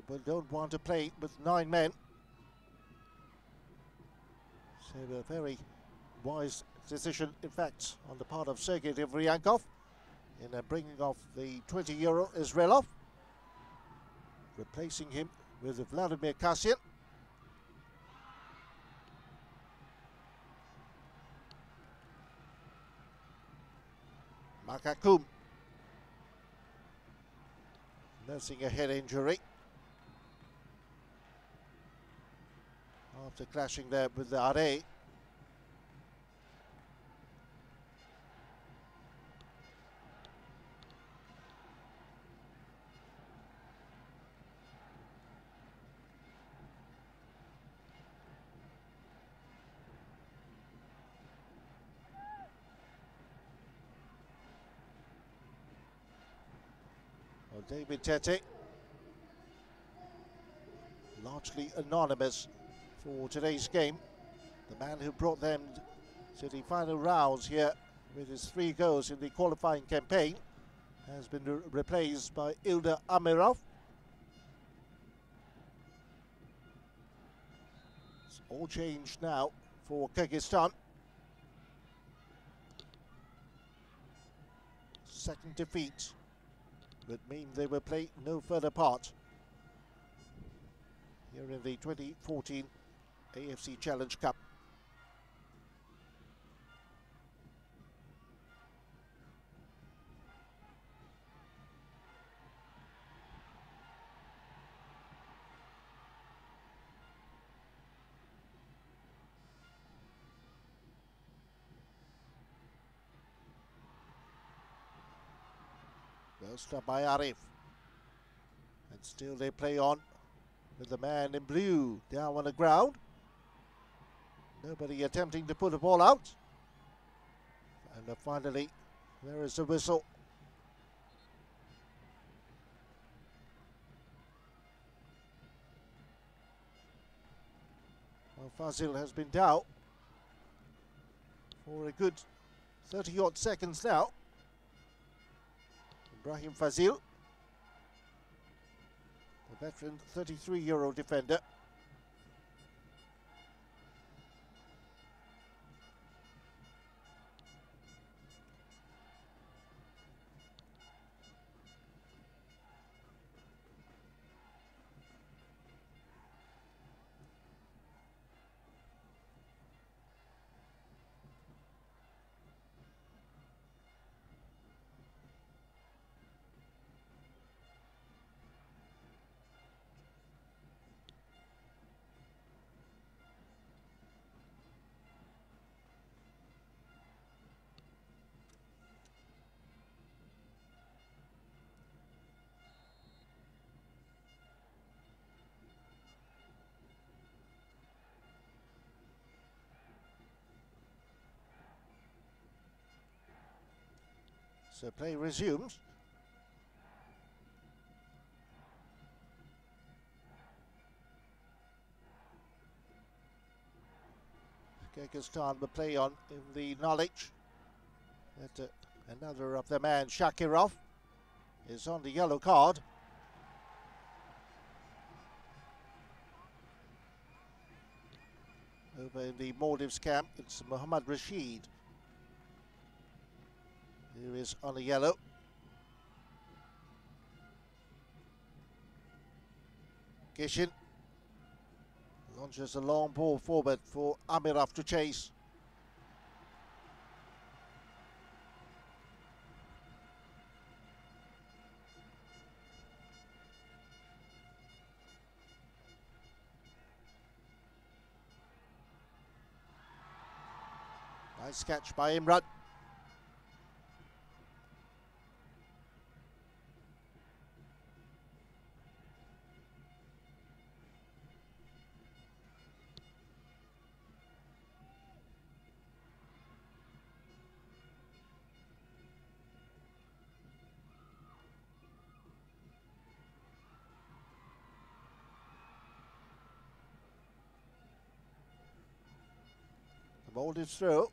they don't want to play with 9 men. So a very wise decision, in fact, on the part of Sergei Devryankov in bringing off the 20-year-old Israelov, replacing him with Vladimir Kassian. Makakum nursing a head injury after clashing there with the Are. Well, David Tete, largely anonymous for today's game. The man who brought them to the final rounds here with his 3 goals in the qualifying campaign has been replaced by Ilda Amirov. It's all changed now for Kyrgyzstan. Second defeat would mean they will play no further part here in the 2014 AFC Challenge Cup. Well, stopped by Arif. And still they play on with the man in blue down on the ground. Nobody attempting to put the ball out. And finally, there is a whistle. Well, Fazil has been down for a good 30-odd seconds now. Ibrahim Fazil, the veteran 33-year-old defender. So play resumes. Kyrgyzstan will play on in the knowledge that another of the man, Shakirov, is on the yellow card. Over in the Maldives camp, it's Muhammad Rashid who is on the yellow. Kishin launches a long ball forward for Amirov to chase. Nice catch by Imran. The Maldives through.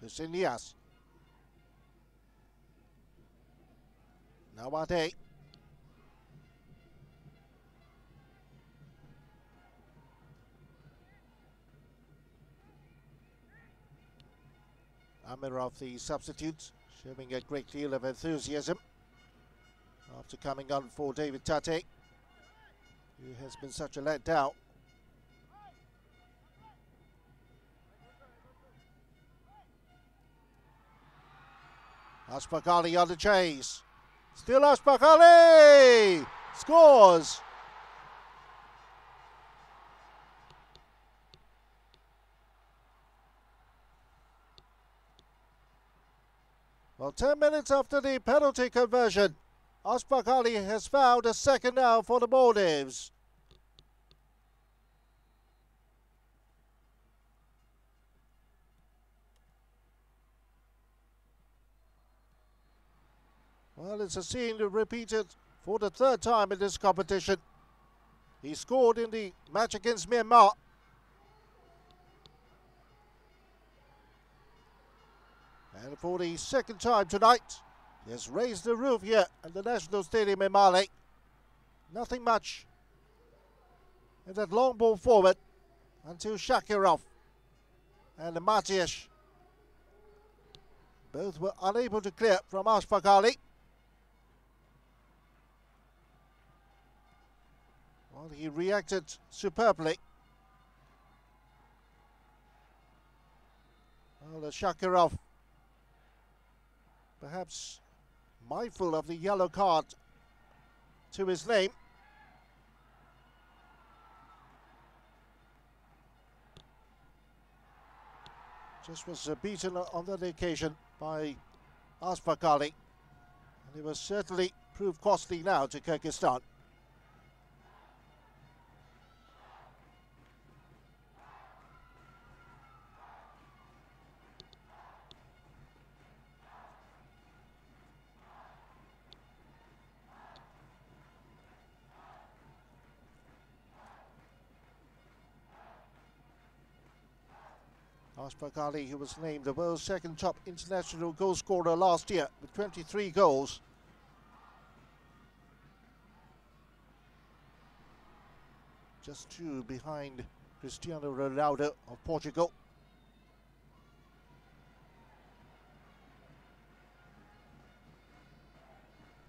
Hussein Nias. Nawate. Amir of the substitutes, showing a great deal of enthusiasm after coming on for David Tate, who has been such a letdown. Ashfaq Ali on the chase. Still Ashfaq Ali! Scores! Well, 10 minutes after the penalty conversion, Ashfaq Ali has found a second now for the Maldives. Well, it's a scene repeated for the third time in this competition. He scored in the match against Myanmar. And for the second time tonight, he has raised the roof here at the National Stadium in Mali. Nothing much in that long ball forward until Shakirov and Matiesh both were unable to clear from Ashfaq Ali. Well, he reacted superbly. Well, Shakirov, perhaps mindful of the yellow card to his name. Just was beaten on that occasion by Ashfaq Ali. And it will certainly prove costly now to Kyrgyzstan. Ashfaq Ali, who was named the world's second top international goal scorer last year with 23 goals. Just 2 behind Cristiano Ronaldo of Portugal.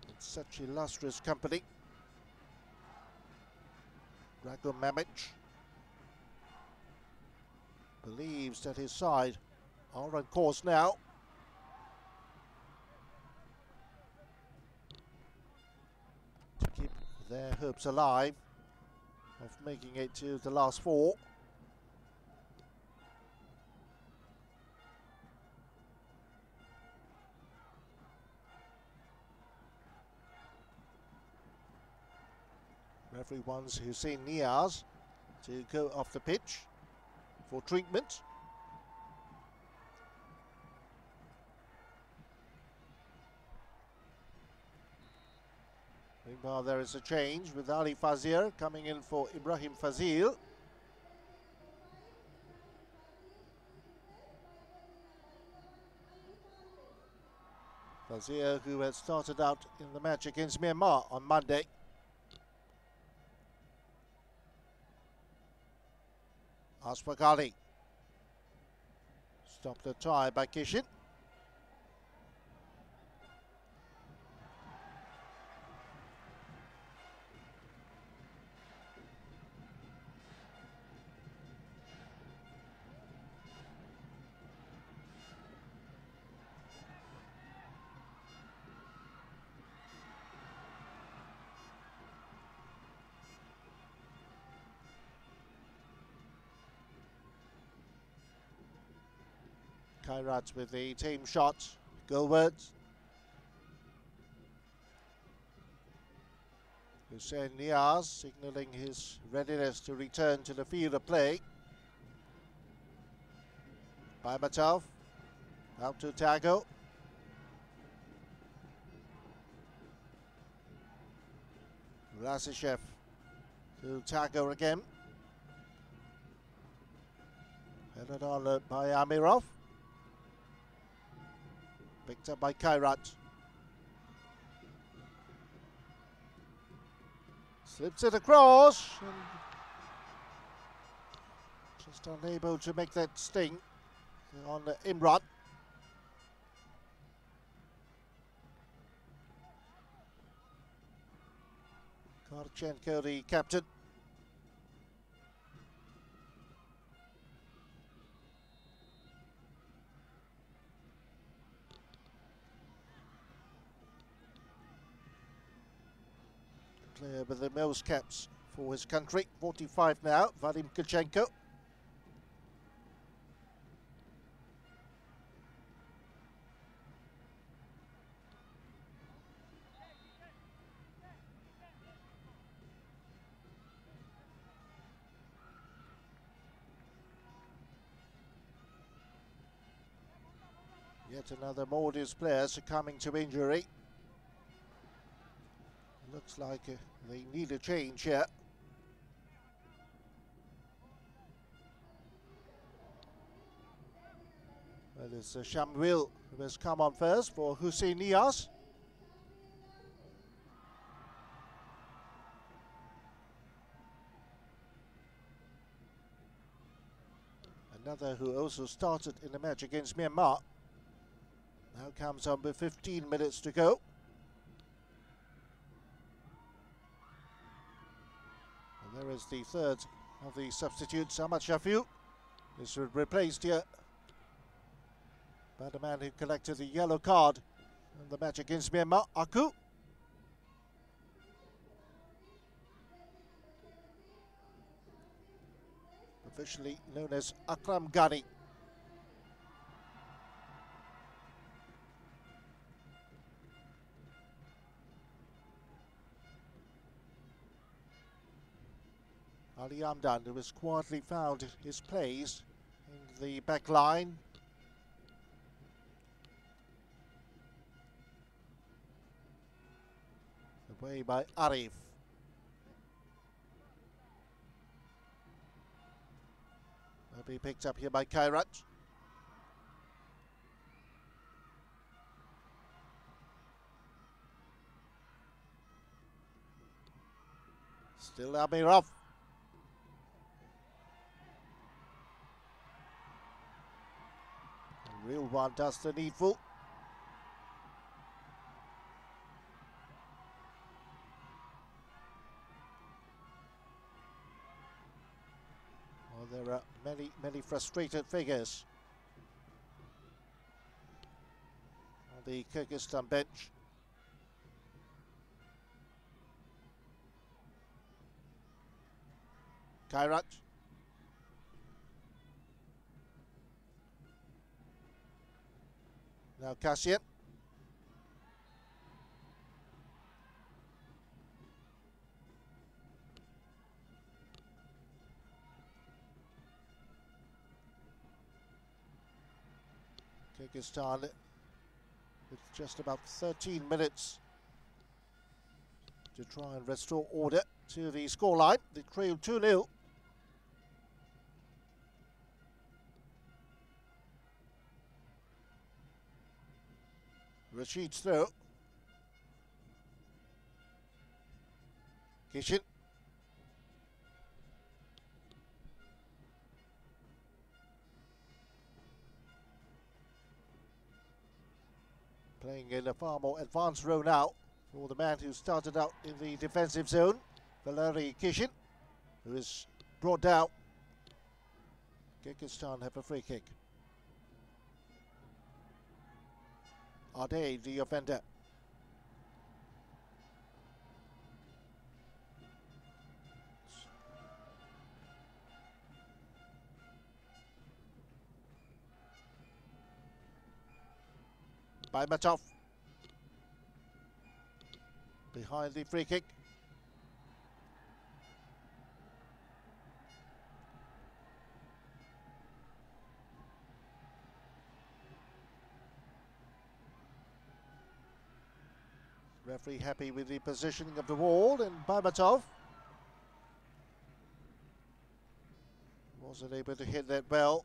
In such illustrious company. Drago Mamic believes that his side are on course now. To keep their hopes alive of making it to the last 4. Referee wants Hussein Nias to go off the pitch for treatment. Meanwhile, there is a change with Ali Fazir coming in for Ibrahim Fazil. Fazir, who had started out in the match against Myanmar on Monday. Ashfaq Ali. Stopped the try by Kishin. Kairat with the team shot, goalwards. Hussein Niaz signalling his readiness to return to the field of play. Baimatov out to Tago. Rasishev to Tago again. Headed on by Amirov. Picked up by Kairat. Slips it across. And just unable to make that sting on Imran. Karchenko, the captain. Player with the most caps for his country, 45 now, Vadim Kyrgyzstan. Yet another Maldives player succumbing to injury. Looks like they need a change here. Well, it's Shamwil who has come on first for Hussein Niaz. Another who also started in the match against Myanmar. Now comes on with 15 minutes to go. And there is the third of the substitutes, Ahmad Shafiu. This was replaced here by the man who collected the yellow card in the match against Myanmar, Aku. Officially known as Akram Ghani. Ali Amdan, who has quietly found his place in the back line. Away by Arif. Will be picked up here by Kairat. Still Amirov. Real one does the needful. Well, there are many frustrated figures on the Kyrgyzstan bench. Kairat. Now Kassian. Kyrgyzstan with just about 13 minutes to try and restore order to the scoreline. They trail 2-0. Rashid's throw. Kishin. Playing in a far more advanced role now for the man who started out in the defensive zone, Valery Kishin, who is brought down. Kyrgyzstan have a free kick. Ade, the offender. Baimatov. Behind the free kick. Referee happy with the positioning of the wall, and Babatov wasn't able to hit that well.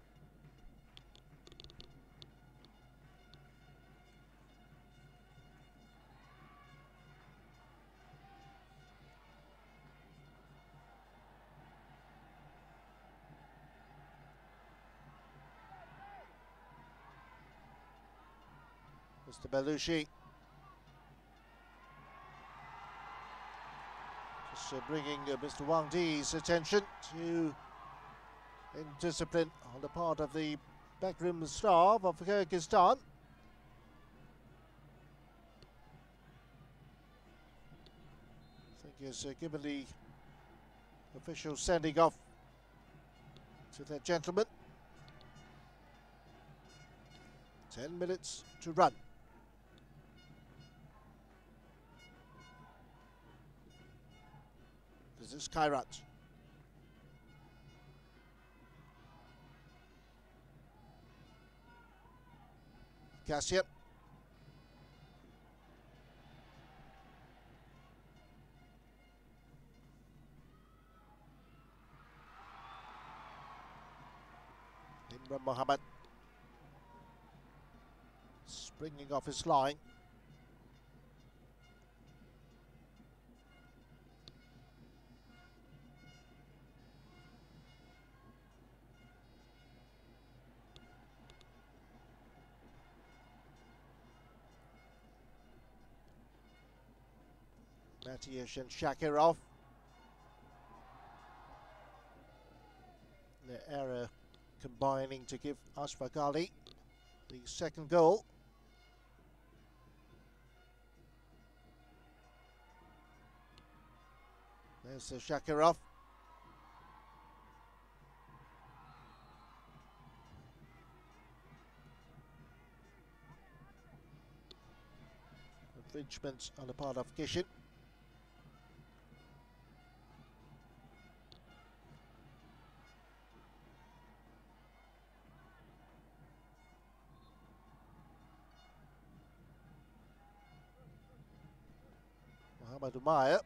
Mr. Belushi just bringing Mr. Wang Di's attention to indiscipline on the part of the backroom staff of Kyrgyzstan. I think he's given the official sending off to that gentleman. 10 minutes to run. This is Kairat. Kassian. Imran Mohammed. Springing off his line. Matias and Shakirov. The error combining to give Ashfaq Ali the second goal. There's Shakirov. Infringement on the part of Kishin. Mohamed Umair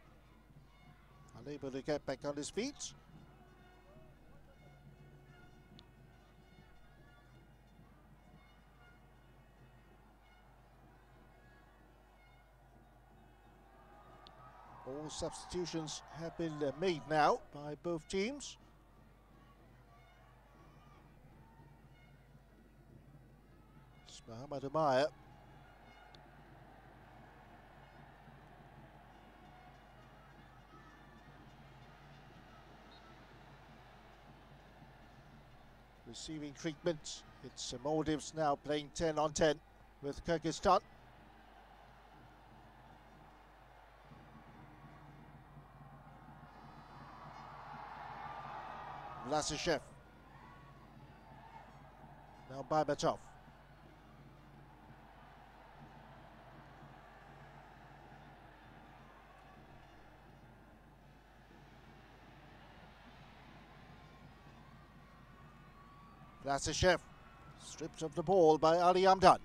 unable to get back on his feet. All substitutions have been made now by both teams. It's Mohamed Umair. Receiving treatment. It's Maldives now playing 10 on 10 with Kyrgyzstan. Vlasishev. Now Babatov. Vlasishev stripped of the ball by Ali Amdan.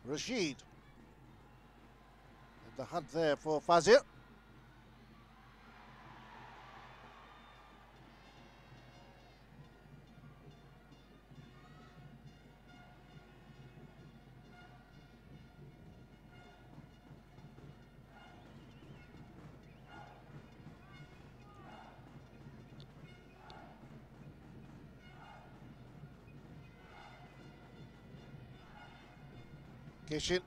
Rashid. And the hunt there for Fazir. Kishin.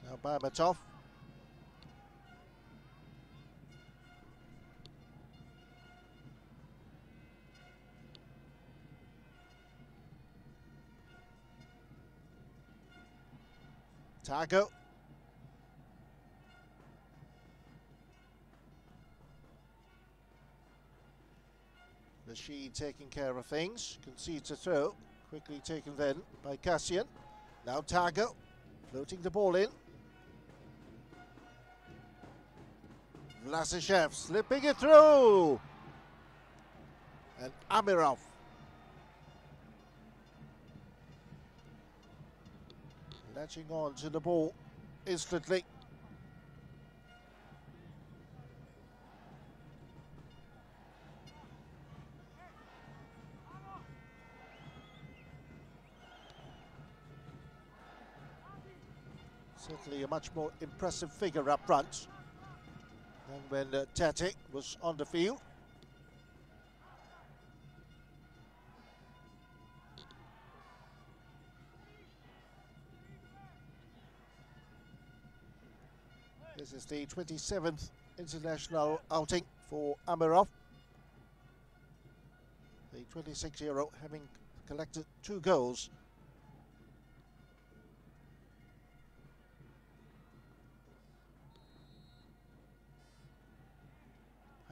Now Babatov. Tago. Rashid taking care of things, concedes a throw, quickly taken then by Kassian. Now Tago, floating the ball in. Vlasishev slipping it through. And Amirov. Latching on to the ball instantly. Certainly a much more impressive figure up front than when Tete was on the field. This is the 27th international outing for Amirov. The 26-year-old having collected 2 goals.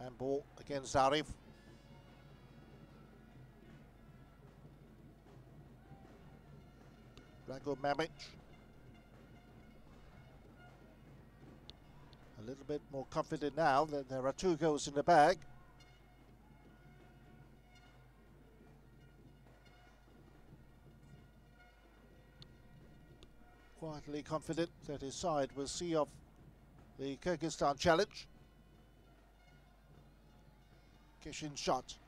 Handball against Arif. Drago Mamic. A little bit more confident now that there are 2 goals in the bag. Quietly confident that his side will see off the Kyrgyzstan challenge. Kishin shot.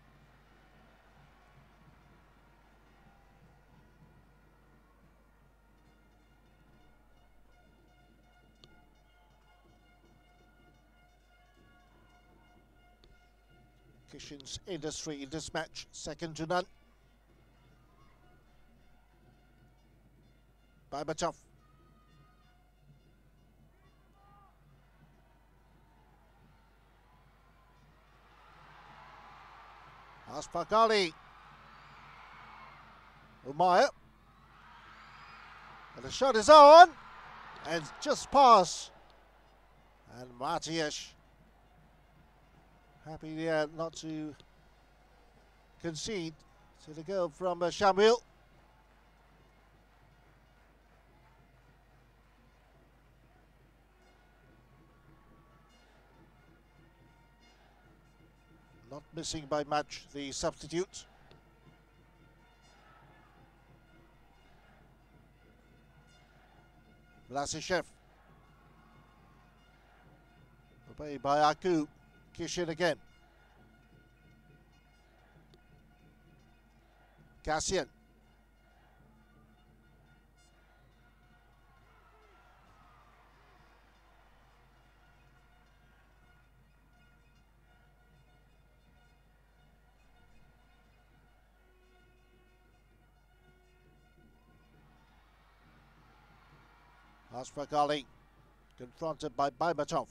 Kishin's industry in this match, second to none. Baibatov. Ashfaq Ali. Umair. And the shot is on. And just pass. And Matiash. Happy not to concede to the goal from Shamil. Not missing by much, the substitute. Vlasishev. Obeyed by Aku. Kishin again. Kassian. Ashfaq Ali confronted by Baibatov.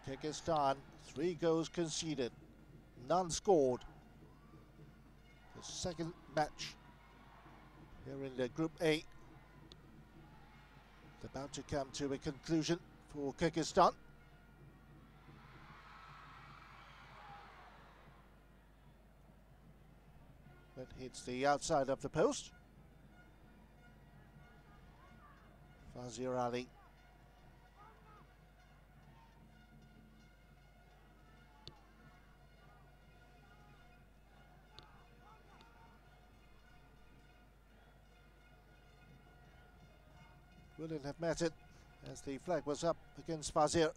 Kyrgyzstan, 3 goals conceded, none scored. The second match here in the Group A. It's about to come to a conclusion for Kyrgyzstan. That hits the outside of the post. Fazir Ali. Wouldn't have met it as the flag was up against Fazir.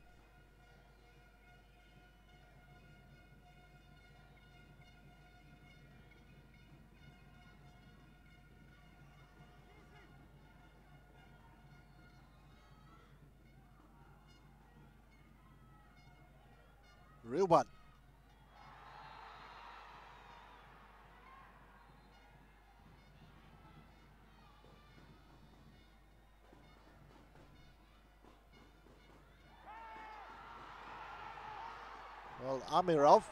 Real one. Well, Amirov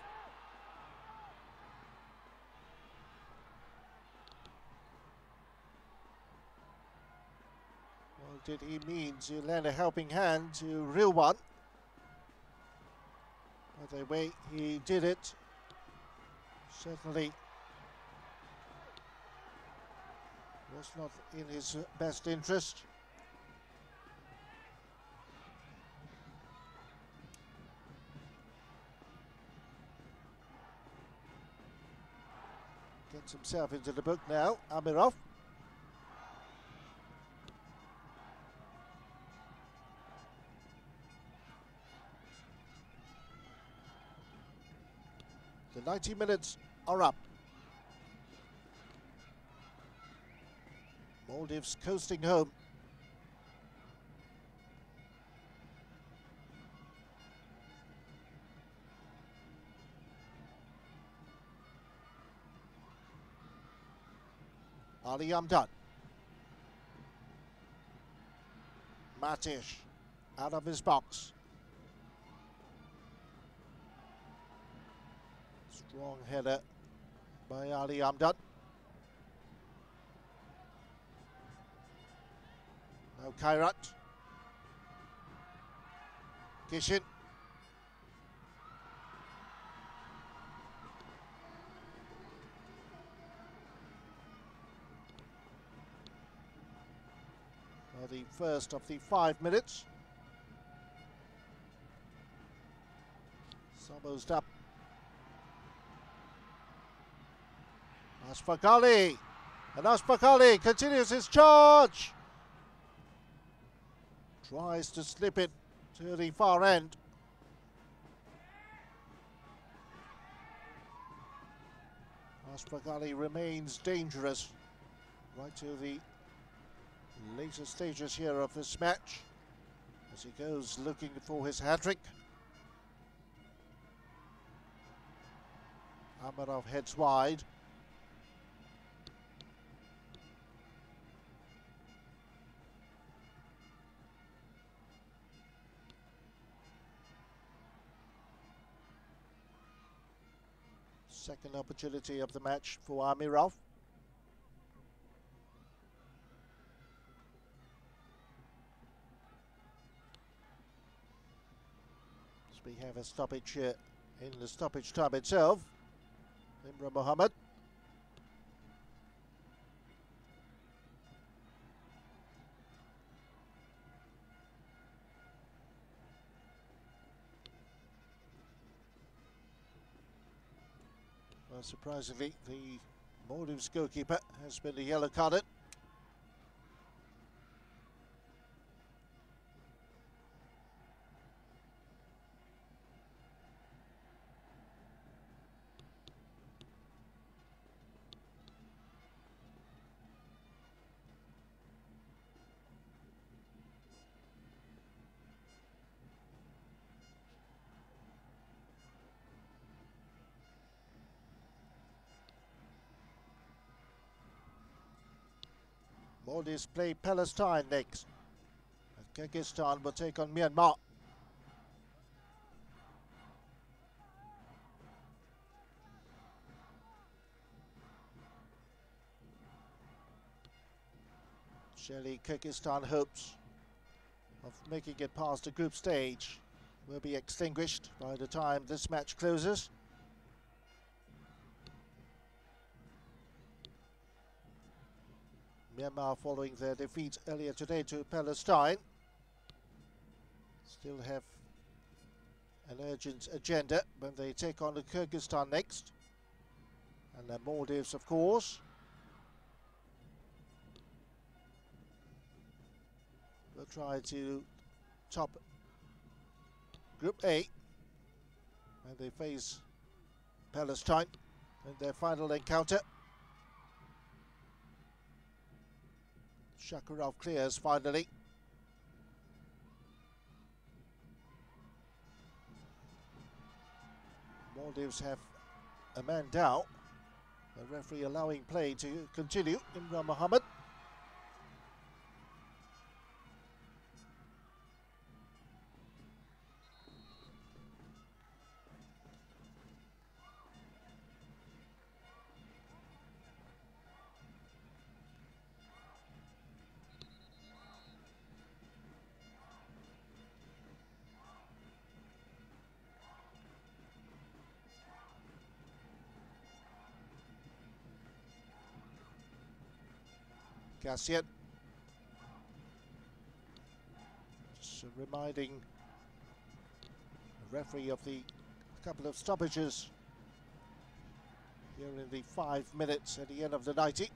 did he mean to lend a helping hand to Rilwan? But the way he did it, certainly was not in his best interest. Gets himself into the book now, Amirov. The 90 minutes are up. Maldives coasting home. Ali Amdan. Matish out of his box. Strong header by Ali Amdan. Now Kairat. Kishin. The first of the 5 minutes. Almost up. Ashfaq Ali. And Ashfaq Ali continues his charge. Tries to slip it to the far end. Ashfaq Ali remains dangerous right to the later stages here of this match as he goes looking for his hat-trick. Amirov heads wide. Second opportunity of the match for Amirov. We have a stoppage here in the stoppage time itself. Imran Mohammed. Well, surprisingly, the Maldives goalkeeper has been yellow carded. Maldives play Palestine next. Kyrgyzstan will take on Myanmar. Surely Kyrgyzstan hopes of making it past the group stage will be extinguished by the time this match closes. Myanmar, following their defeat earlier today to Palestine, still have an urgent agenda when they take on the Kyrgyzstan next. And the Maldives, of course, will try to top Group A when they face Palestine in their final encounter. Shakarov clears finally. Maldives have a man down. The referee allowing play to continue. Imran Mohammed. Cassian. Just reminding the referee of the couple of stoppages here in the 5 minutes at the end of the 90.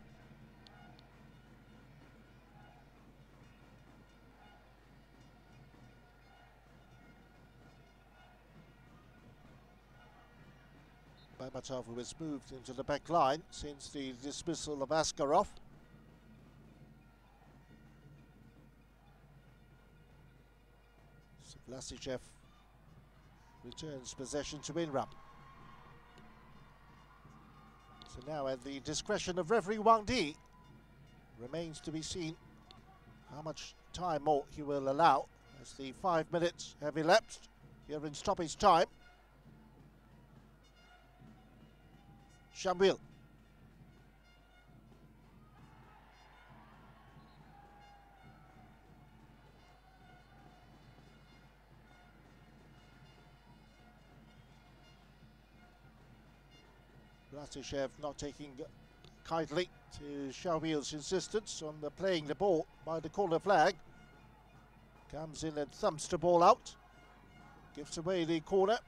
Berbatov, who has moved into the back line since the dismissal of Askarov. So Vlasichev returns possession to Inram. So now at the discretion of referee Wang Di, remains to be seen how much time more he will allow as the 5 minutes have elapsed here in stoppage time. Shambil. Vlasichev not taking kindly to Shambil's insistence on playing the ball by the corner flag. Comes in and thumps the ball out. Gives away the corner.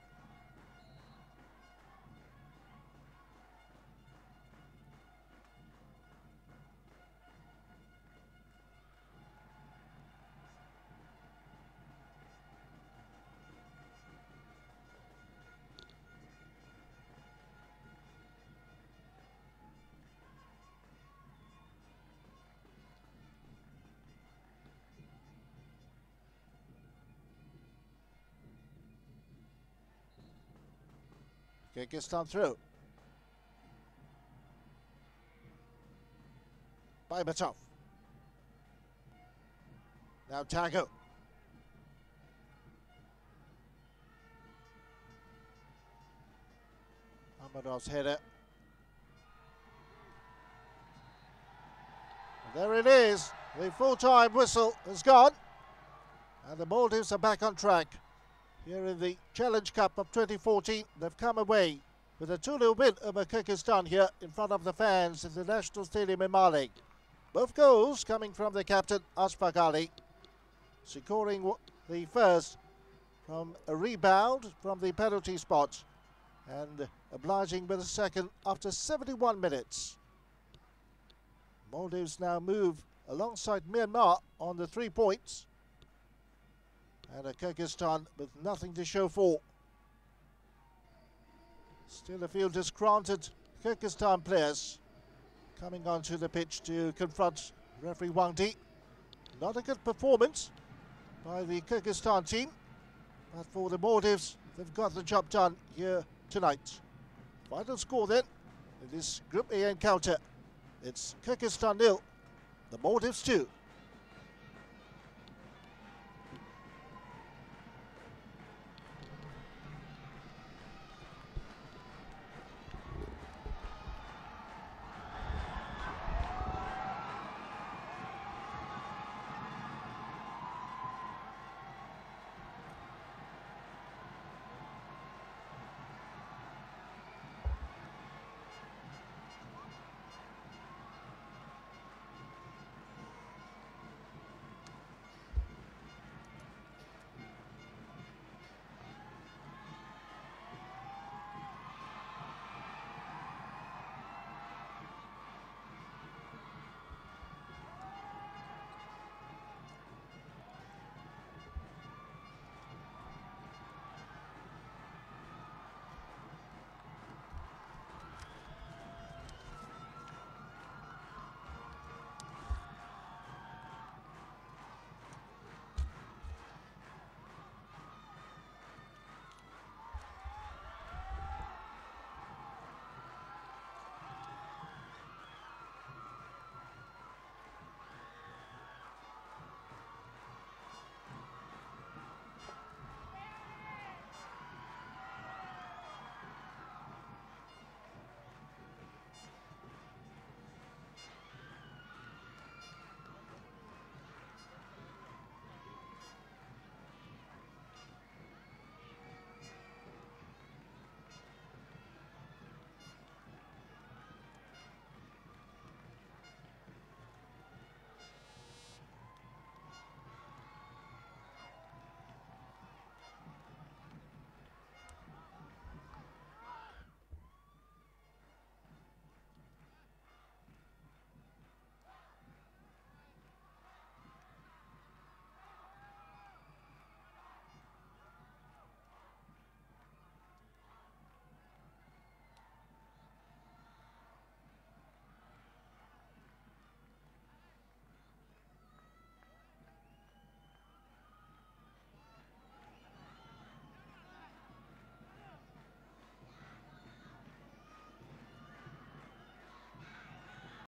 Kyrgyzstan through. Berbatov. Now Tago. Amadov's header. And there it is. The full-time whistle has gone. And the Maldives are back on track. Here in the Challenge Cup of 2014, they've come away with a 2-0 win over Kyrgyzstan here in front of the fans in the National Stadium in Mali. Both goals coming from the captain, Ashfaq Ali, scoring the first from a rebound from the penalty spot and obliging with the second after 71 minutes. Maldives now move alongside Myanmar on the 3 points. And a Kyrgyzstan with nothing to show for. Still a few disgruntled Kyrgyzstan players coming onto the pitch to confront referee Wang Di. Not a good performance by the Kyrgyzstan team, but for the Maldives, they've got the job done here tonight. Final score then in this Group A encounter. It's Kyrgyzstan 0, the Maldives 2.